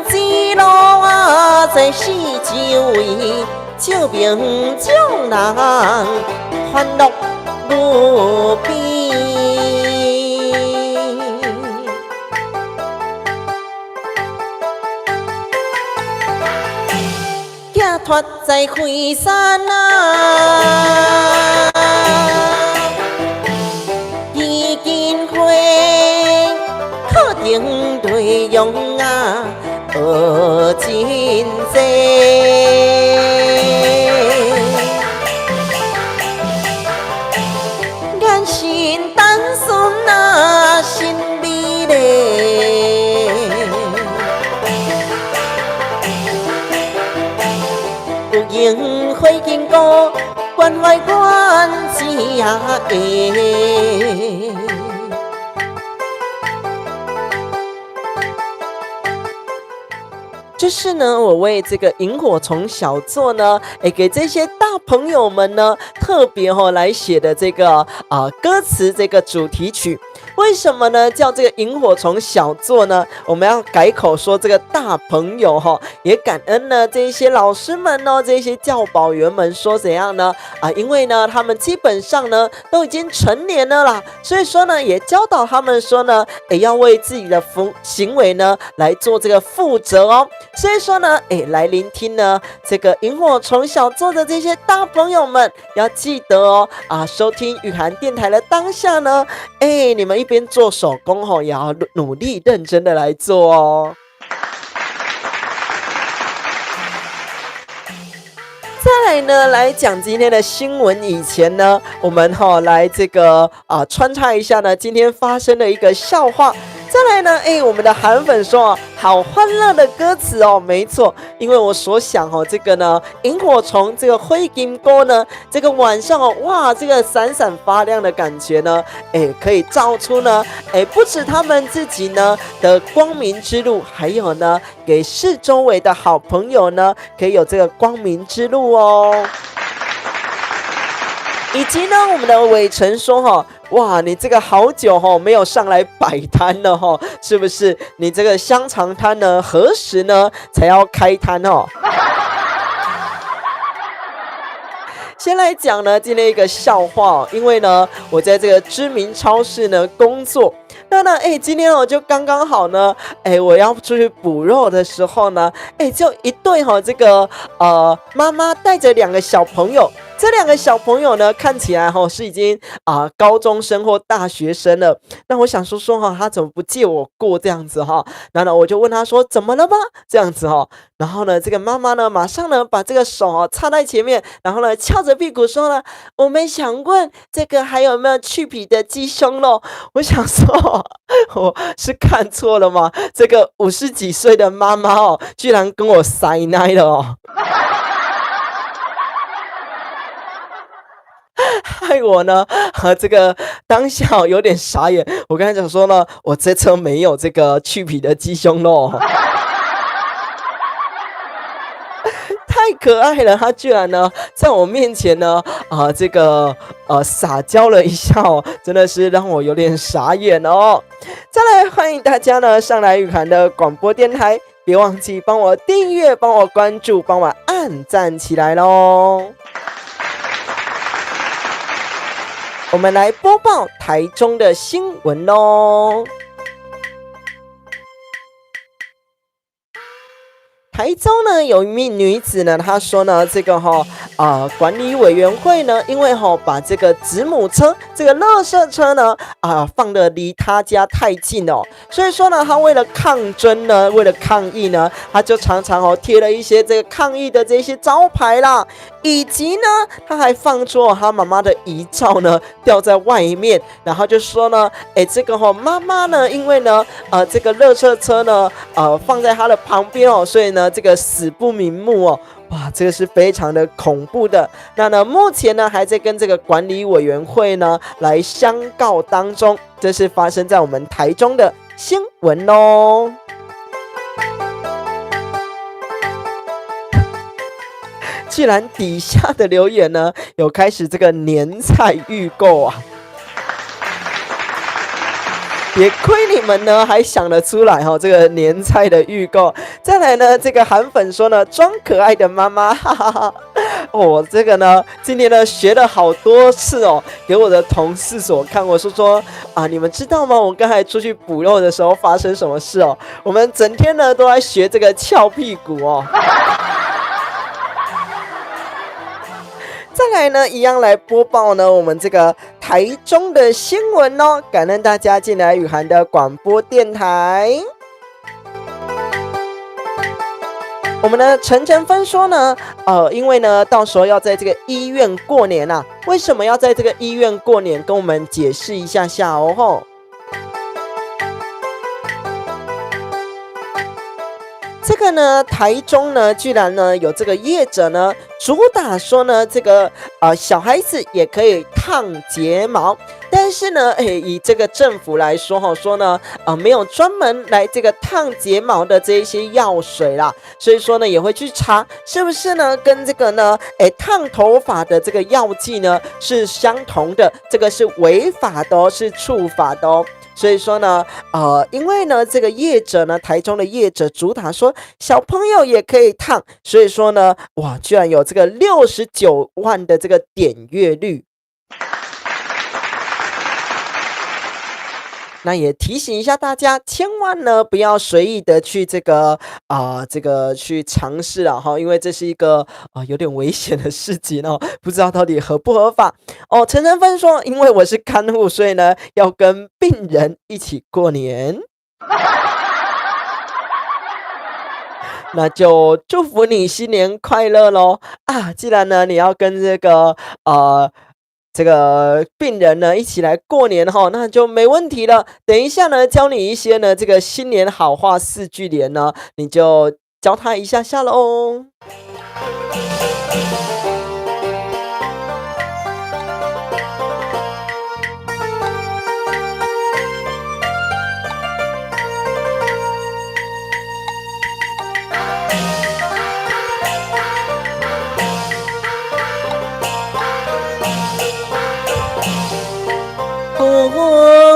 之路在四周围，照明将人欢乐无边。托在惠山已经会可定内容真多，眼神单纯心美丽。萤火经过，关怀关只下就是呢，我为这个萤火虫小做呢，给这些大朋友们呢，特别来写的这个歌词这个主题曲。为什么呢？叫这个萤火虫小做呢？我们要改口说这个大朋友也感恩呢这些老师们哦，这些教保员们说怎样呢？因为呢他们基本上呢都已经成年了啦，所以说呢也教导他们说呢，要为自己的行为呢来做这个负责哦。所以说呢，来聆听呢这个萤火虫小做的这些大朋友们，要记得哦收听雨涵电台的当下呢，你们一边做手工也要努力认真的来做哦。再来呢，来讲今天的新闻以前呢，我们来这个穿插一下呢，今天发生的一个笑话。再来呢，我们的韩粉说好欢乐的歌词哦，没错，因为我所想这个呢，萤火虫这个灰金锅呢，这个晚上哇，这个闪闪发亮的感觉呢，可以照出呢，不止他们自己呢的光明之路，还有呢，给四周围的好朋友呢，可以有这个光明之路哦。以及呢，我们的伟成说哇，你这个好久没有上来摆摊了是不是？你这个香肠摊呢，何时呢才要开摊先来讲呢今天一个笑话哦，因为呢我在这个知名超市呢工作，那呢今天就刚刚好呢我要出去捕肉的时候呢就一对这个妈妈带着2个小朋友。这2个小朋友呢，看起来是已经高中生或大学生了。那我想说他怎么不借我过这样子然后呢，我就问他说怎么了吗？这样子然后呢，这个妈妈呢，马上呢把这个手插在前面，然后呢翘着屁股说呢，我们想问这个还有没有去皮的鸡胸肉？我想说我是看错了吗？这个50几岁的妈妈居然跟我塞奶了害我呢这个当下有点傻眼。我跟他讲说呢，我这车没有这个去皮的鸡胸肉太可爱了，他居然呢在我面前呢这个撒娇了一下真的是让我有点傻眼哦。再来欢迎大家呢上来雨涵的广播电台，别忘记帮我订阅，帮我关注，帮我按赞起来咯。我们来播报台中的新闻咯。台中呢有一名女子呢，她说呢这个管理委员会呢，因为把这个子母车这个垃圾车呢放得离她家太近所以说呢她为了抗争呢，为了抗议呢，她就常常贴了一些这个抗议的这些招牌啦，以及呢她还放出她妈妈的遗照呢吊在外面，然后就说呢这个妈妈呢因为呢这个垃圾车呢放在她的旁边所以呢这个死不瞑目哇，这个是非常的恐怖的。那呢目前呢还在跟这个管理委员会呢来相告当中，这是发生在我们台中的新闻哦。居然底下的留言呢有开始这个年菜预购啊，也亏你们呢还想得出来这个年菜的预购。再来呢这个韩粉说呢，装可爱的妈妈哈哈哈这个呢今天呢学了好多次给我的同事所看。我说你们知道吗，我刚才出去捕肉的时候发生什么事我们整天呢都在学这个翘屁股再来呢一样来播报呢我们这个台中的新闻感恩大家进来雨涵的广播电台。我们的陈芬说呢因为呢到时候要在这个医院过年为什么要在这个医院过年，跟我们解释一下下这个呢台中呢居然呢有这个业者呢主打说呢这个小孩子也可以烫睫毛，但是呢以这个政府来说说呢没有专门来这个烫睫毛的这一些药水啦，所以说呢也会去查是不是呢跟这个呢烫头发的这个药剂呢是相同的，这个是违法的是触法的所以说呢因为呢这个业者呢台中的业者主打说小朋友也可以烫，所以说呢哇居然有这个69万的这个点阅率。那也提醒一下大家，千万呢不要随意的去这个去尝试因为这是一个有点危险的事情不知道到底合不合法陈芬说，因为我是看护，所以呢要跟病人一起过年。那就祝福你新年快乐咯既然呢你要跟这个病人呢一起来过年那就没问题了。等一下呢教你一些呢这个新年好话4句联呢，你就教他一下下咯。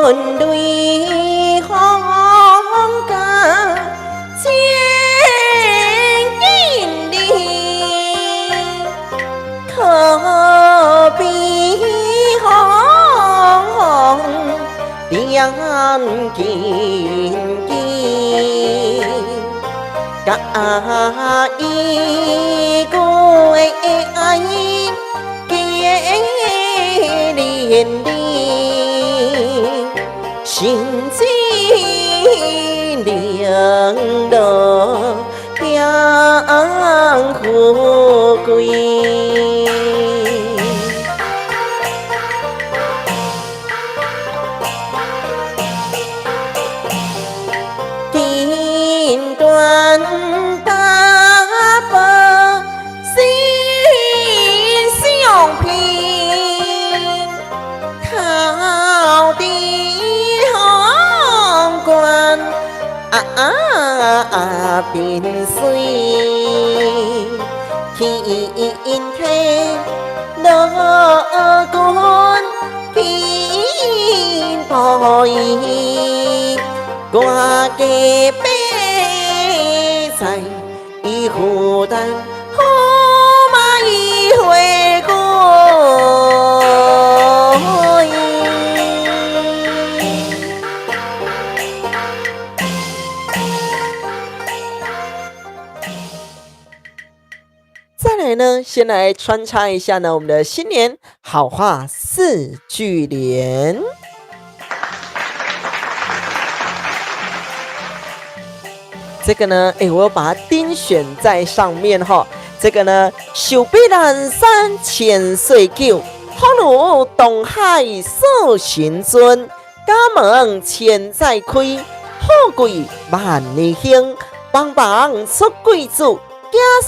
quân đuôi hong ca chiến đi 紧紧，甲伊过爱结连理，心之两路两富贵。天端大伯心相拼，头地皇冠变水，天黑乐观天报应。我嘅悲在一壶丹，好嘛一回过。再来呢，先来穿插一下呢，我们的新年好话4句联。这个呢，我要把它钉选在上面哈。这个呢，寿比南山千岁久，好如东海寿神尊。家门千载开，富贵万里兴。邦邦出贵子，子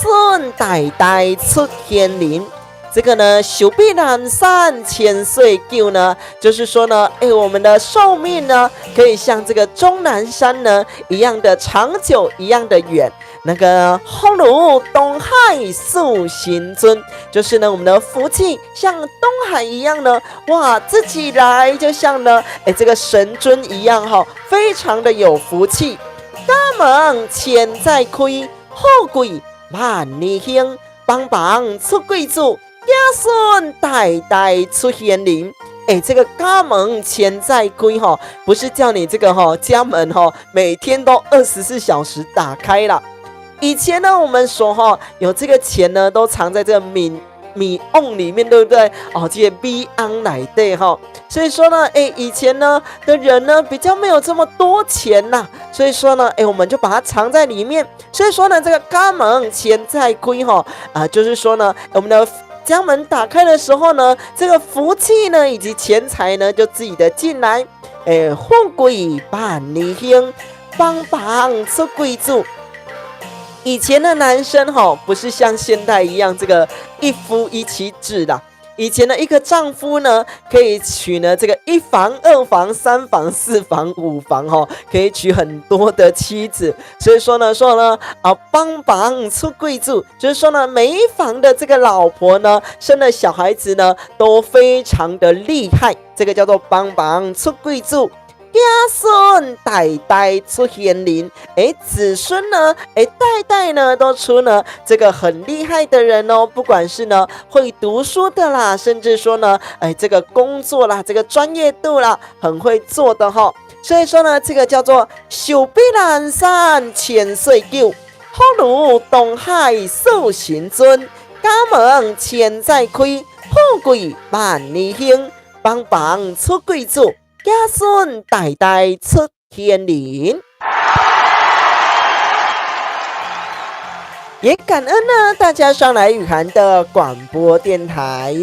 孙代代出天灵。这个呢，寿比南山千岁久呢，就是说呢，我们的寿命呢，可以像这个终南山呢一样的长久，一样的远。那个好如东海寿神尊，就是呢，我们的福气像东海一样呢，哇，自己来就像呢，这个神尊一样哈，非常的有福气。家门千载开，富贵万里兴。邦邦出贵子，子孙代代出贤灵。这个家门千载开哈，不是叫你这个家门每天都24小时打开啦。以前呢，我们说有这个钱呢，都藏在这个米瓮里面，对不对？这个米瓮内底哈。所以说呢，以前呢的人呢，比较没有这么多钱呐，所以说呢，我们就把它藏在里面。所以说呢，这个家门千载开就是说呢，我们的家门打开的时候呢，这个福气呢以及钱财呢就自己的进来。富贵万里兴，邦邦出贵子。以前的男生不是像现代一样这个一夫一妻制啦。以前的一个丈夫呢，可以娶呢这个1房、2房、3房、4房、5房可以娶很多的妻子。所以说呢，邦邦出贵子，就是说呢，每一房的这个老婆呢，生的小孩子呢，都非常的厉害。这个叫做邦邦出贵子。子孙代代出贤灵，子孙呢，代代呢都出呢这个很厉害的人哦，不管是呢会读书的啦，甚至说呢，这个工作啦，这个专业度啦，很会做的哈。所以说呢，这个叫做寿比南山千岁久，好如东海寿神尊。家门千载开，富贵万里兴。邦邦出贵子，子孙代代出天灵。也感恩呢大家上来雨涵的广播电台。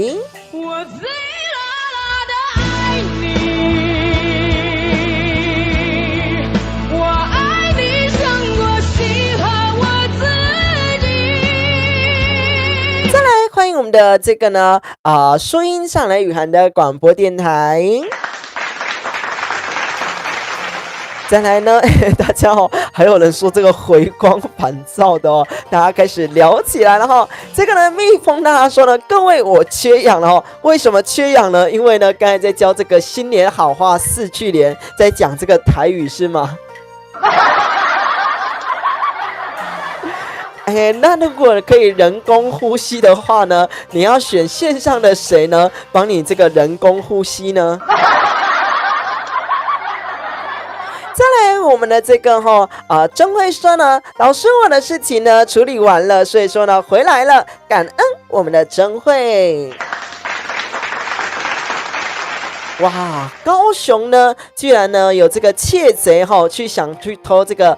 我最辣辣的爱你，我爱你胜过喜欢我自己。再来欢迎我们的这个呢收音上来雨涵的广播电台。再来呢，大家还有人说这个回光返照的大家开始聊起来了这个呢，蜜蜂大家说呢，各位我缺氧了为什么缺氧呢？因为呢，刚才在教这个新年好话4句联，在讲这个台语是吗？那如果可以人工呼吸的话呢，你要选线上的谁呢？帮你这个人工呼吸呢？们的这个曾慧说呢，老师我的事情呢处理完了，所以说呢回来了，感恩我们的曾慧。哇，高雄呢，居然呢有这个窃贼想去偷这个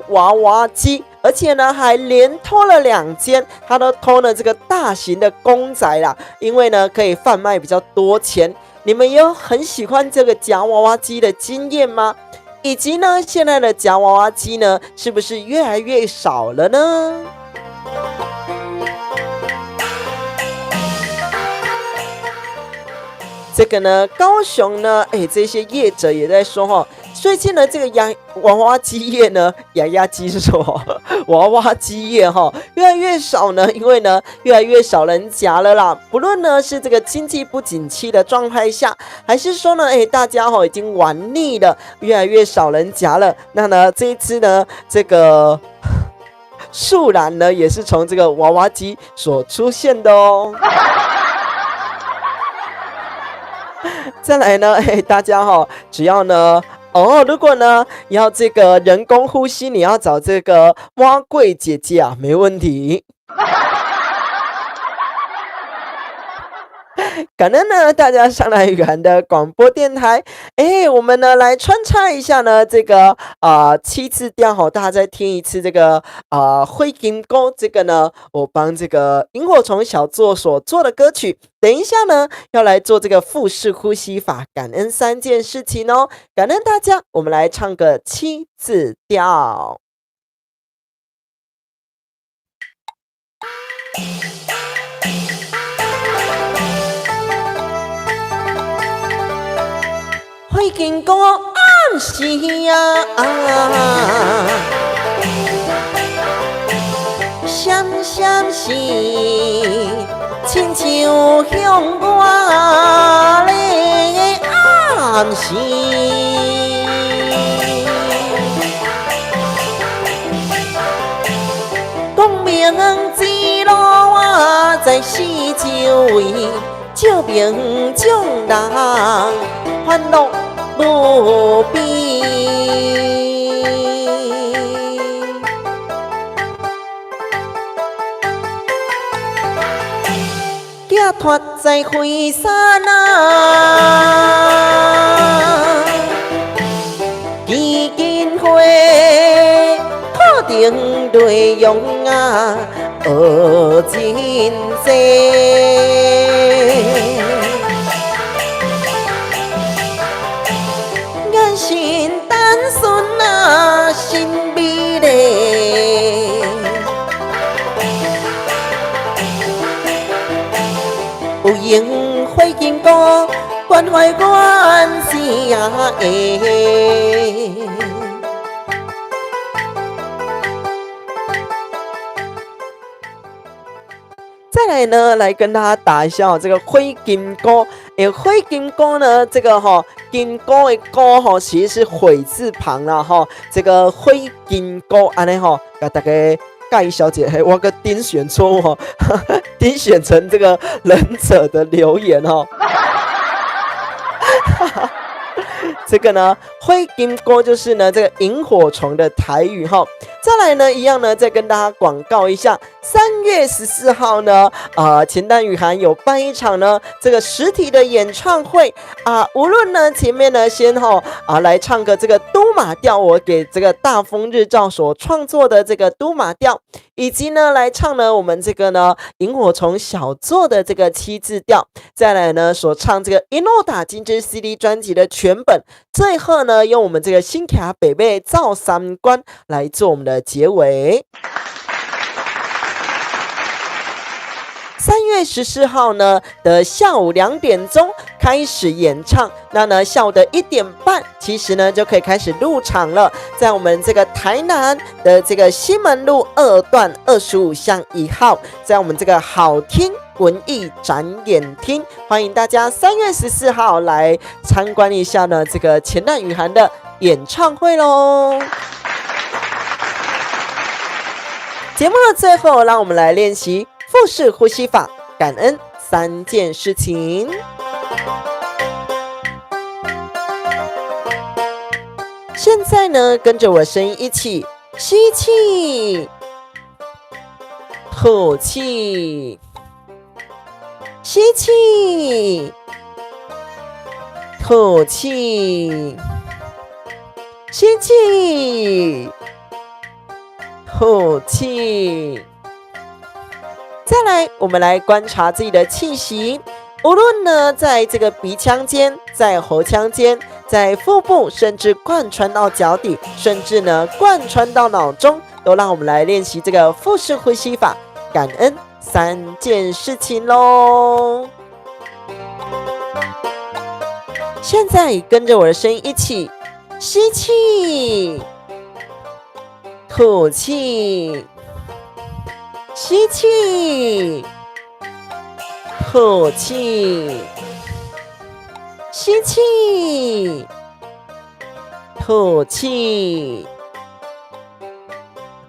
娃娃机，而且呢还连偷了2间，他都偷了这个大型的公仔啦，因为呢可以贩卖比较多钱。你们有很喜欢这个夹娃娃机的经验吗？以及呢现在的夹娃娃机呢是不是越来越少了呢？这个呢，高雄呢，这些业者也在说最近呢，这个娃娃机业呢，娃娃机业越来越少呢，因为呢，越来越少人夹了啦。不论呢是这个经济不景气的状态下，还是说呢，大家已经玩腻了，越来越少人夹了。那呢，这一次呢，这个树懒呢，也是从这个娃娃机所出现的哦。再来呢，大家只要呢，如果呢要这个人工呼吸，你要找这个蛙贵姐姐啊，没问题。感恩呢大家上来宇涵的广播电台，我们呢来穿插一下呢这个7字调大家再听一次这个灰金钩，这个呢我帮这个萤火虫小作所做的歌曲。等一下呢要来做这个腹式呼吸法，感恩3件事情哦，感恩大家，我们来唱个7字调。灰金钩暗时闪闪是亲像向我的暗示，光明之路我在四周围，照明将人烦恼无边。寄托在灰山基金会课程内容学真多。眼神单纯心美丽，有用火金钩关怀阮是会。再来呢，来跟大家打一下这个火金钩。火金钩呢，这个金钩的钩其实是火字旁啦这个火金钩安尼给大家介绍一下，我个丁选错误丁选成这个忍者的留言这个呢，火金钩就是呢这个萤火虫的台语再来呢，一样呢，再跟大家广告一下，3月14号呢，前段雨涵有办一场呢这个实体的演唱会无论呢前面呢先来唱个这个都马调，我给这个大风日照所创作的这个都马调，以及呢来唱呢我们这个呢萤火虫小作的这个7字调，再来呢所唱这个一诺打金枝 CD 专辑的全本，最后呢用我们这个新卡北北照三关来做我们的结尾。3月14号呢的下午2点钟开始演唱，那呢下午的1点半其实呢就可以开始入场了，在我们这个台南的这个西门路2段25巷1号，在我们这个好听文艺展演厅，欢迎大家3月14号来参观一下呢这个前段雨涵的演唱会咯。节目的最后，让我们来练习腹式呼吸法，感恩3件事情。现在呢，跟着我的声音一起吸气，吐气，吸气，吐气，吸气，吐气。再来，我们来观察自己的气息，无论呢在这个鼻腔间，在喉腔间，在腹部，甚至贯穿到脚底，甚至呢贯穿到脑中，都让我们来练习这个腹式呼吸法，感恩3件事情咯。现在跟着我的声音一起吸气，吐气，吸气，吐气，吸气，吐气。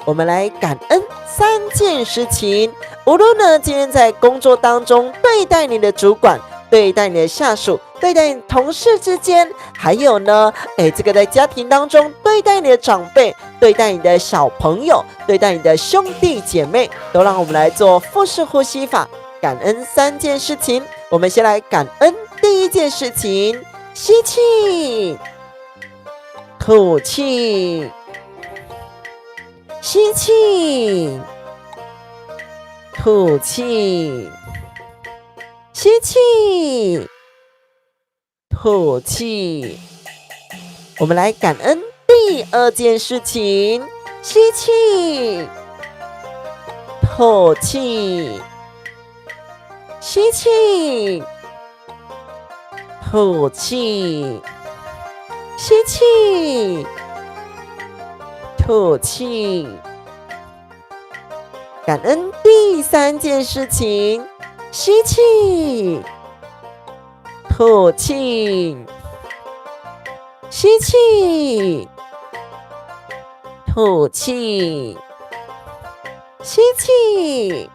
我们来感恩3件事情，无论呢今天在工作当中对待你的主管，对待你的下属，对待你同事之间，还有呢这个在家庭当中对待你的长辈，对待你的小朋友，对待你的兄弟姐妹，都让我们来做腹式呼吸法，感恩3件事情。我们先来感恩第一件事情，吸气，吐气，吸气，吐气，吸气，吐气。我们来感恩第2件事情，吸气，吐气，吸气，吐气，吸气，吐气。感恩第3件事情，吸气，吐气，吸气，吐气，吸气，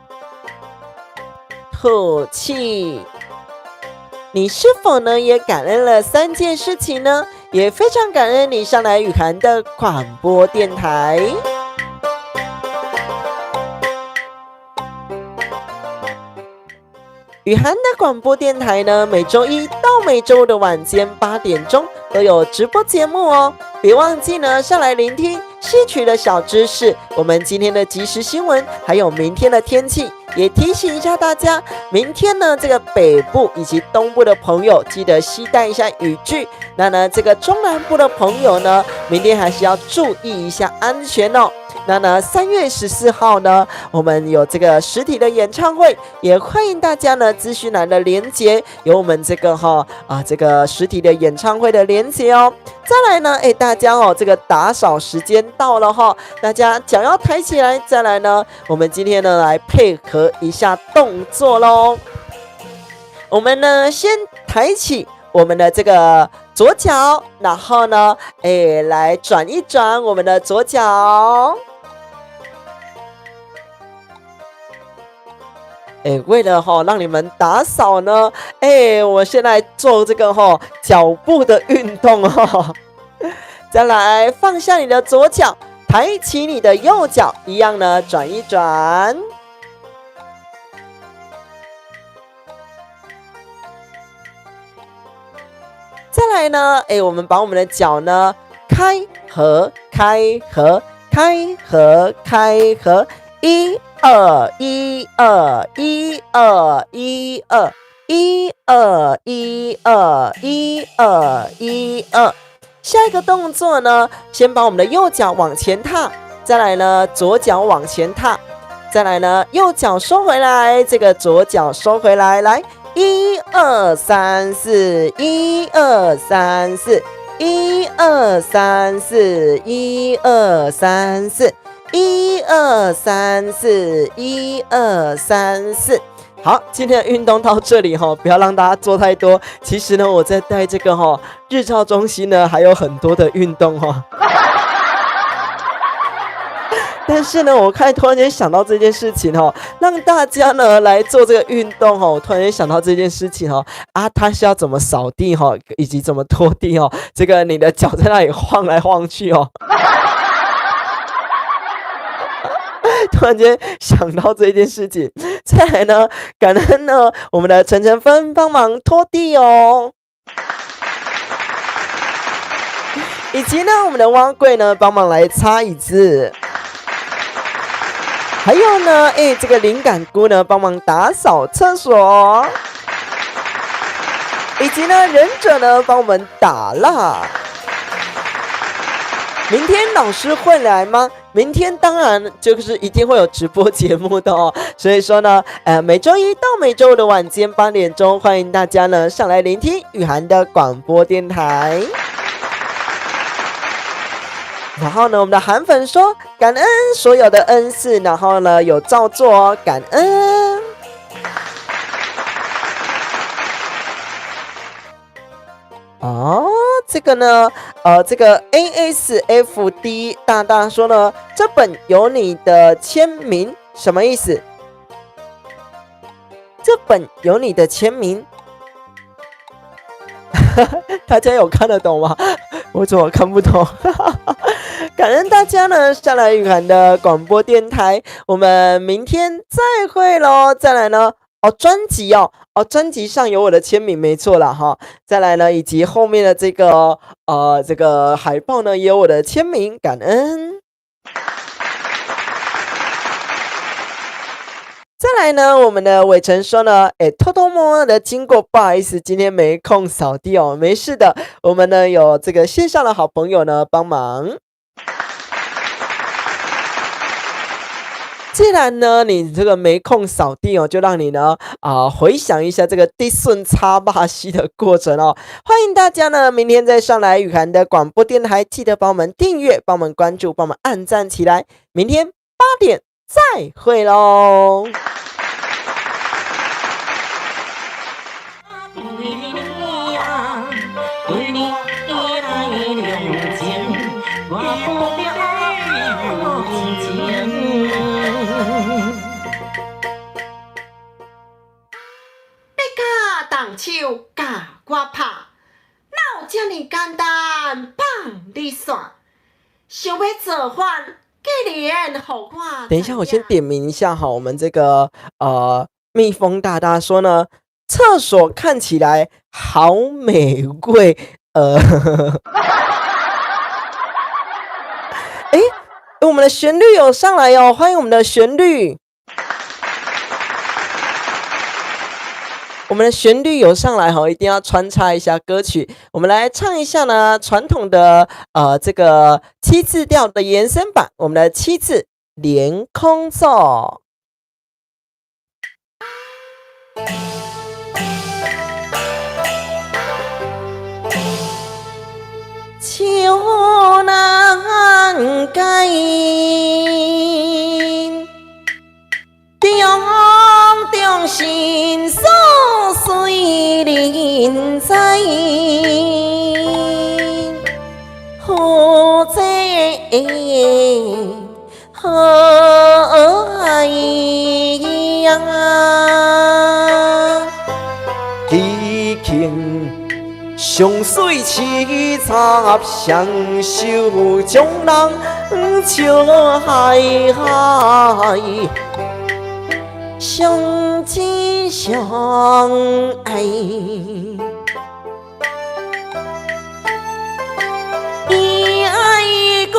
吐气。你是否呢也感恩了3件事情呢？也非常感恩你上来雨涵的广播电台。雨涵的广播电台呢，每周一到每周五的晚间8点钟都有直播节目哦，别忘记呢上来聆听，吸取了小知识，我们今天的即时新闻，还有明天的天气，也提醒一下大家，明天呢这个北部以及东部的朋友记得携带一下雨具，那呢这个中南部的朋友呢，明天还是要注意一下安全哦。那呢3月14号呢，我们有这个实体的演唱会，也欢迎大家呢资讯栏的连结有我们这个这个实体的演唱会的连结哦。再来呢大家这个打扫时间到了大家脚要抬起来。再来呢，我们今天呢来配合一下动作咯。我们呢先抬起我们的这个左脚，然后呢来转一转我们的左脚。为了让你们打扫呢，我现在做这个脚步的运动再来放下你的左脚，抬起你的右脚，一样呢转一转。再来呢，我们把我们的脚呢开合开合开合开合，1 2 1 2 1 2 1 2 1 2 1 2 1 2 1 2。下一个动作呢，先把我们的右脚往前踏，再来呢左脚往前踏，再来呢右脚收回来，这个左脚收回来，来1 2 3 4 1 2 3 4 1 2 3 4 1 2 3 4 1 2 3 4 1 2 3 4。好，今天的运动到这里不要让大家做太多。其实呢，我在带这个日照中心呢，还有很多的运动但是呢，我突然间想到这件事情哦，让大家呢来做这个运动哦。我突然间想到这件事情哦，它是要怎么扫地哦，以及怎么拖地哦。这个你的脚在那里晃来晃去哦。突然间想到这件事情，再来呢，感恩呢我们的陈晨芬帮忙拖地哦。以及呢，我们的蛙贵呢帮忙来擦椅子，还有呢，这个灵感菇呢帮忙打扫厕所，以及呢，忍者呢帮我们打蜡。明天老师会来吗？明天当然就是一定会有直播节目的哦。所以说呢，每周一到每周五的晚间8点钟，欢迎大家呢上来聆听雨涵的广播电台。然后呢，我们的韩粉说感恩所有的恩赐，然后呢有照做哦，感恩。哦，这个呢，这个 ASFD 大大说呢，这本有你的签名，什么意思？这本有你的签名，大家有看得懂吗？我怎么看不懂？感恩大家呢上来雨涵的广播电台，我们明天再会咯。再来呢，专辑专辑上有我的签名，没错啦哈。再来呢，以及后面的这个海报呢也有我的签名，感恩。再来呢，我们的伟成说呢，偷偷摸摸的经过，不好意思，今天没空扫地哦，没事的，我们呢有这个线上的好朋友呢帮忙。既然呢你这个没空扫地哦，就让你呢回想一下这个滴顺插巴西的过程哦。欢迎大家呢明天再上来雨涵的广播电台，记得帮我们订阅，帮我们关注，帮我们按赞起来。明天8点再会咯。动手甲我拍，哪有这么简单放你耍？想要造反，既然予我……等一下，我先点名一下哈，我们这个蜜蜂大大说呢，厕所看起来好美味，我们的旋律有上来哦，欢迎我们的旋律。我们的旋律有上来一定要穿插一下歌曲。我们来唱一下呢传统的这个7字调的延伸版，我们的7字连空奏。秋难改，中心所随人在，夫妻和爱呀，已经相随凄惨，相守将人笑海海。相亲相爱，以爱君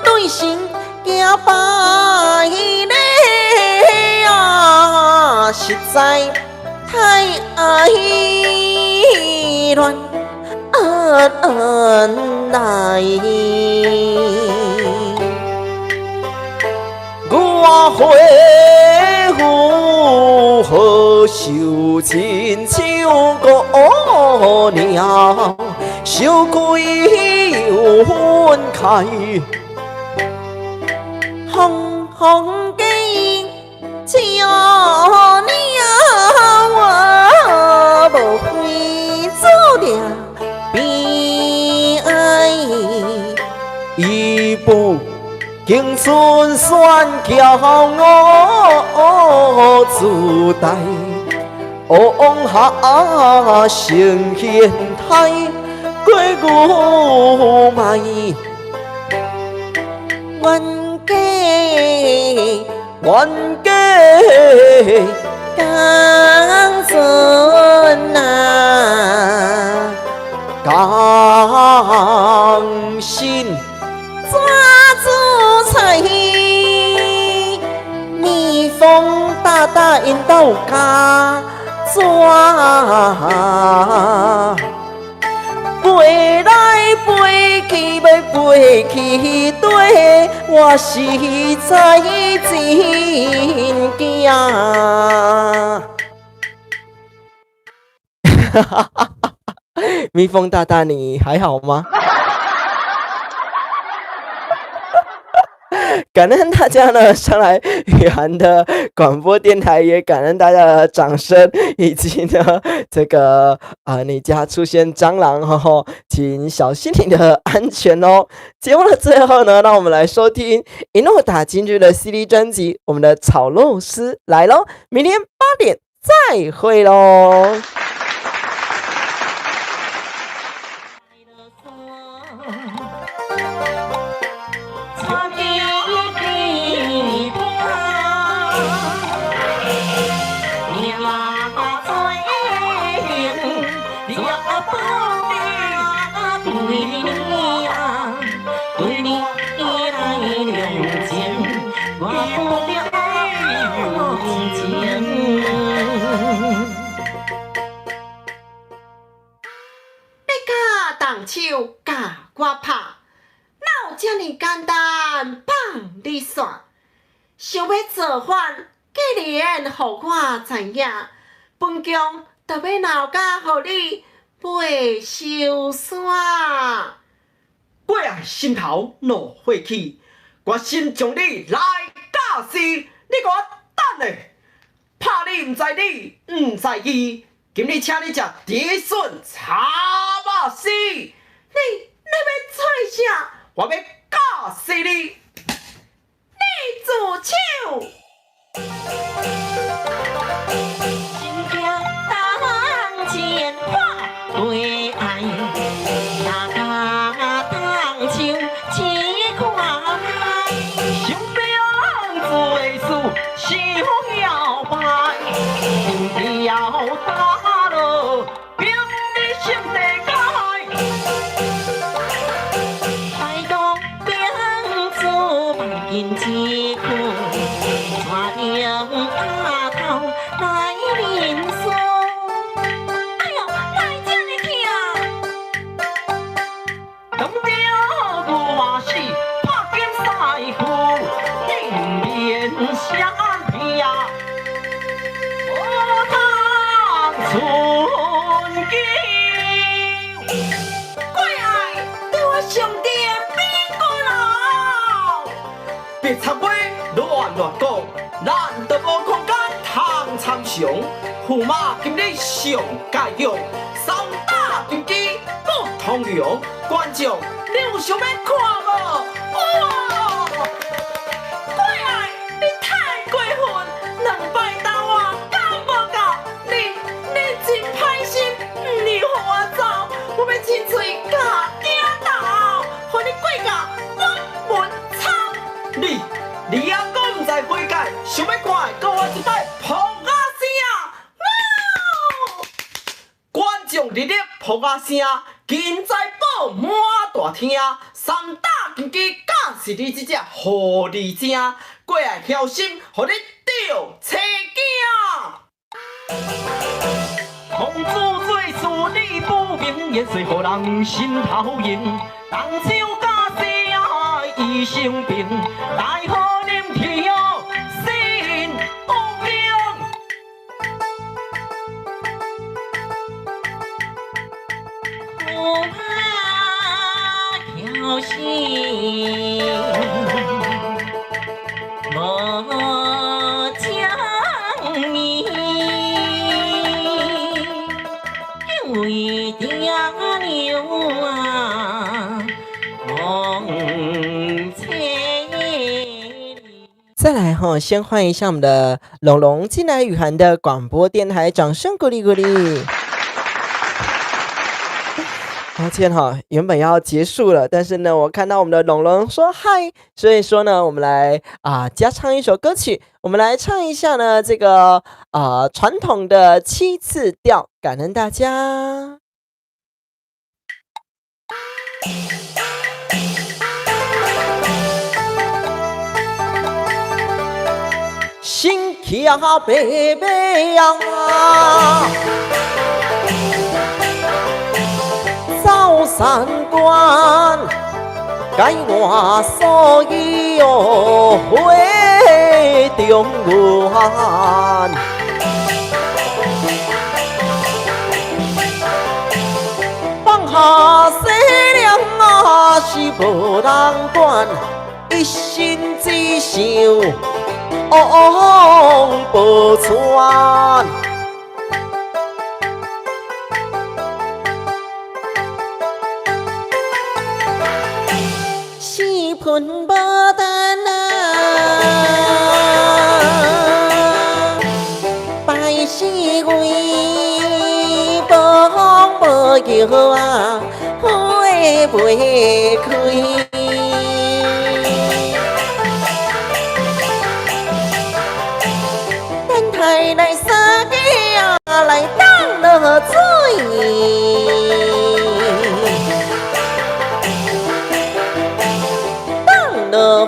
对心行百里啊，实在太乱来。我回府何愁亲像姑娘，羞愧又分开，红红的叫你我无会做了悲哀，一步青春选骄傲自带，往下成现态，过牛卖。冤家江村啊，江心抓住菜，蜜蜂大大引导家抓。飞来飞去，要飞去对，我实在真惊。蜜蜂大大，你还好吗？感恩大家呢上来雨涵的广播电台，也感恩大家的掌声，以及呢这个你家出现蟑螂哦，请小心你的安全哦。节目的最后呢，让我们来收听一诺打金句的 CD 专辑《我们的炒肉丝》来咯，明天8点再会咯。手甲我拍，哪有这么简单放你煞？想要造反，既然互我知影，本宫就要闹甲互你背受山。过爱心头怒火起，我心将你来教死，你给我等咧！怕你唔知你唔知伊，今日请你食竹笋炒肉丝。你要做啥？我要教死你！你自首！心惊当前看对爱，大家当手只看海。想要做的事，想要办，一要打落，并你心地改。因之苦，带着阿头来认输。哎呦，来这么疼！当着我嘛是拍肩赛虎，定面相拼，我当寸金。怪爱对我上帝的美国佬。别插嘴乱讲，咱都无空间通参详。驸马今日上介用，三打金鸡不通用。观众，你有想要看无？哇！怪爱，你太过分，两摆打我够无够？你真歹心，唔离互我走，我要亲嘴甲顶头，互你过甲我文草。你还阁唔知悔改，想要看的，给我一摆扑啊声！观众热烈扑啊声，金财宝满大厅，三打金鸡假是你这只狐狸精，过来小心，互你着车镜。公主做事理不明，言随互人心头硬，当手假死啊医生病，大好。小心，无将面，因为爹娘啊，望切。们先欢迎一下我们的龙龙进来雨涵的广播电台，掌声鼓励鼓励。抱歉哈，原本要结束了，但是呢，我看到我们的龙龙说嗨，所以说呢，我们来加唱一首歌曲，我们来唱一下呢这个传统的7次调，感恩大家。新起呀，贝贝呀。走三关，解我所有回中原。放下西凉是无人管，一心只想往保全。分无单百姓为帮无叫会袂开。等待来三个来当了水。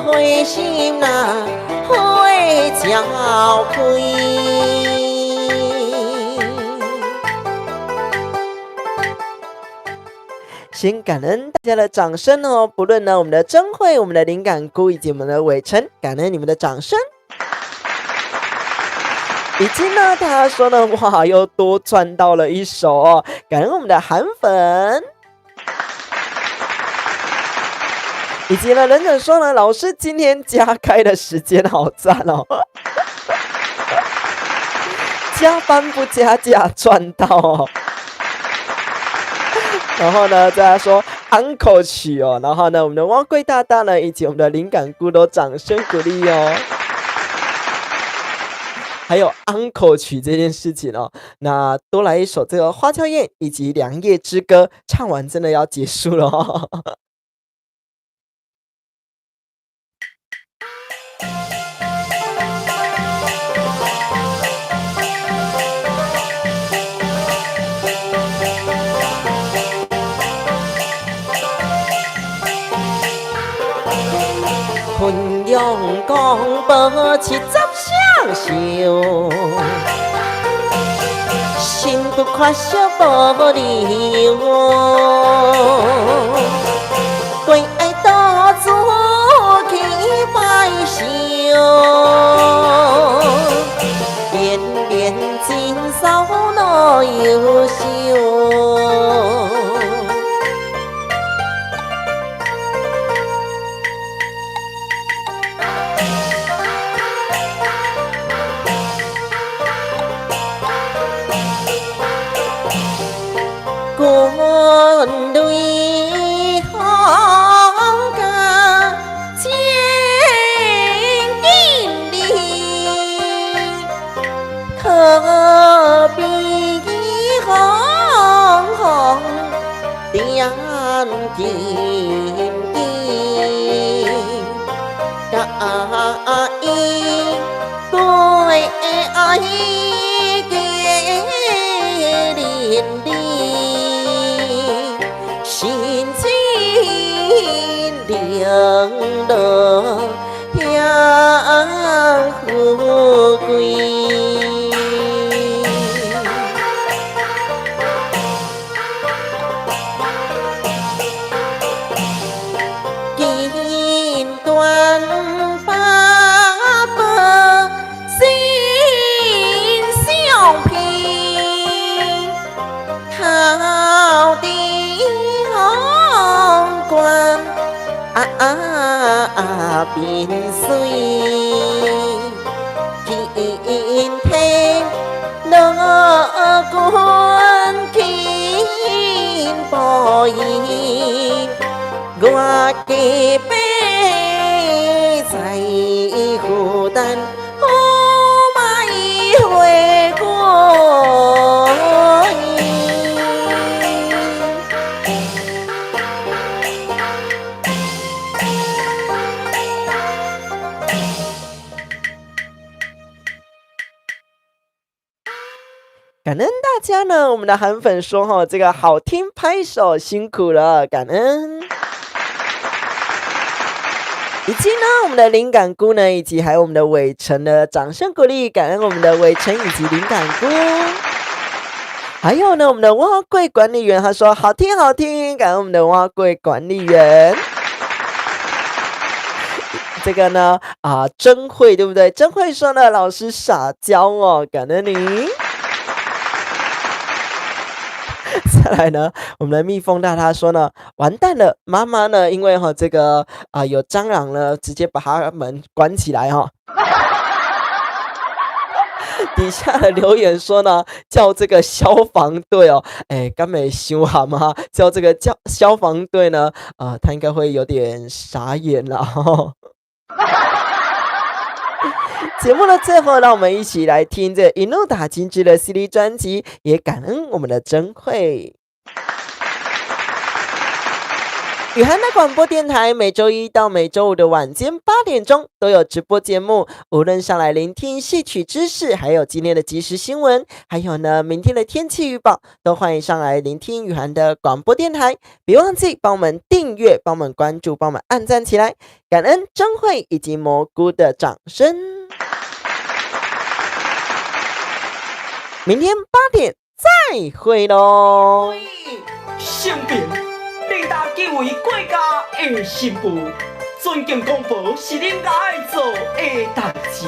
会心会交开。先感恩大家的掌声哦，不论呢我们的珍慧、我们的灵感菇以及我们的伟成，感恩你们的掌声。以及呢，大家说呢，哇，又多赚到了一首哦，感恩我们的韩粉。以及呢，忍者说呢，老师今天加开的时间好赞哦，加班不加价赚到哦。然后呢，大家说 uncle 曲哦，然后呢，我们的汪贵大大呢，以及我们的灵感菇都掌声鼓励哦。还有 uncle 曲这件事情哦，那多来一首这个花娇艳以及良夜之歌，唱完真的要结束了哦。昆阳江北七十相守，心不快笑不离我，为爱多做去拜寿，连连今宵那优秀。quân đuôi hong ca chiến kim đi thơ bi hong hong tiếng kim kim cả ý tôi ấy kia điện đi xin xin điện đỡ 향 후quy kim toàn ba bờ xin xiong phi thao đi hong quan biên suy kim thêm nợ quân kim bồi qua kề bê dày khổ tan 感恩大家呢，我们的韩粉说哈，这个好听拍手，辛苦了，感恩。以及呢，我们的灵感菇呢，以及还有我们的伟成的掌声鼓励，感恩我们的伟成以及灵感菇。还有呢，我们的蛙柜管理员他说好听好听，感恩我们的蛙柜管理员。这个呢真会对不对？真会说呢，老师撒娇哦，感恩你。再来呢，我们的蜜蜂大他说呢，完蛋了，妈妈呢，因为这个有蟑螂呢，直接把他门关起来底下的留言说呢，叫这个消防队哦，刚没修好吗？叫这个消防队呢，他应该会有点傻眼了节目的最后，让我们一起来听这一怒打金枝的 CD 专辑，也感恩我们的真慧。雨涵的广播电台每周一到每周五的晚间8点钟都有直播节目，无论上来聆听戏曲知识，还有今天的即时新闻，还有呢明天的天气预报，都欢迎上来聆听雨涵的广播电台。别忘记帮我们订阅，帮我们关注，帮我们按赞起来，感恩真慧以及蘑菇的掌声。明天8点再会咯。性平，你大几位国家的新妇，尊敬公婆是恁家爱做的代志，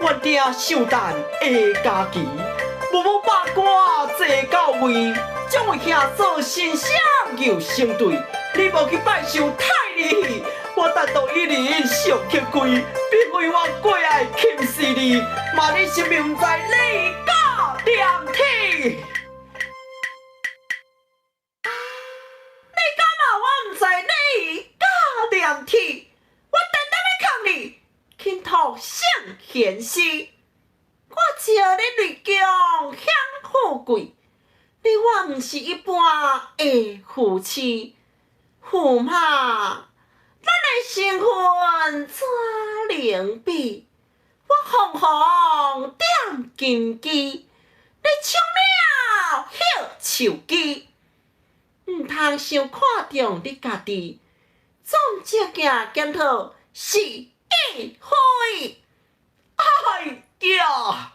原定寿诞的假期，无八卦坐到位，将位兄做新相又成对，你无去拜寿太离谱，我单独一人上去跪，并为我过爱轻视你，骂你是命不知礼教连体。你敢骂我唔知礼教连体？我单单要抗你，倾吐圣贤诗。我招你入宫享富贵，你我唔是一般的夫妻。驸马，咱的身份怎能比？我红红点金枝，你唱了迄手机，唔通伤看重你家己，总只件检讨是一回。哎呀！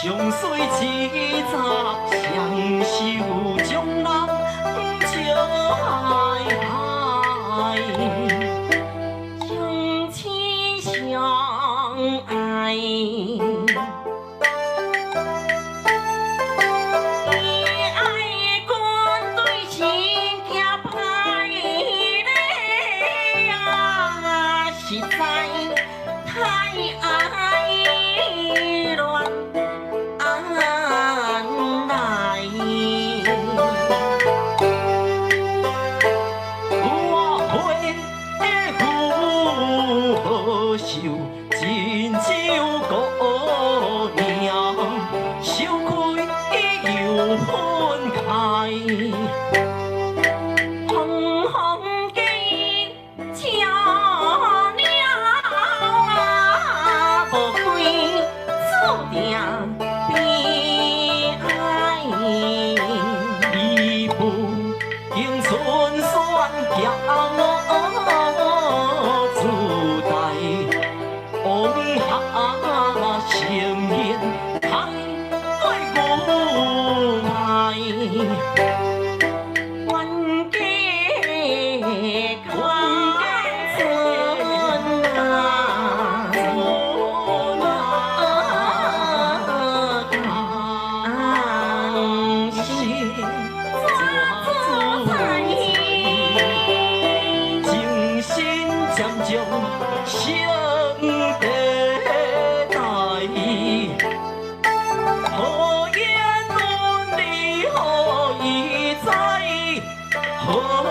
相随七杂，相守将人相爱，相亲相爱。实在太爱乱来，我会负受亲像姑娘，羞愧又愤慨。无归注定。好。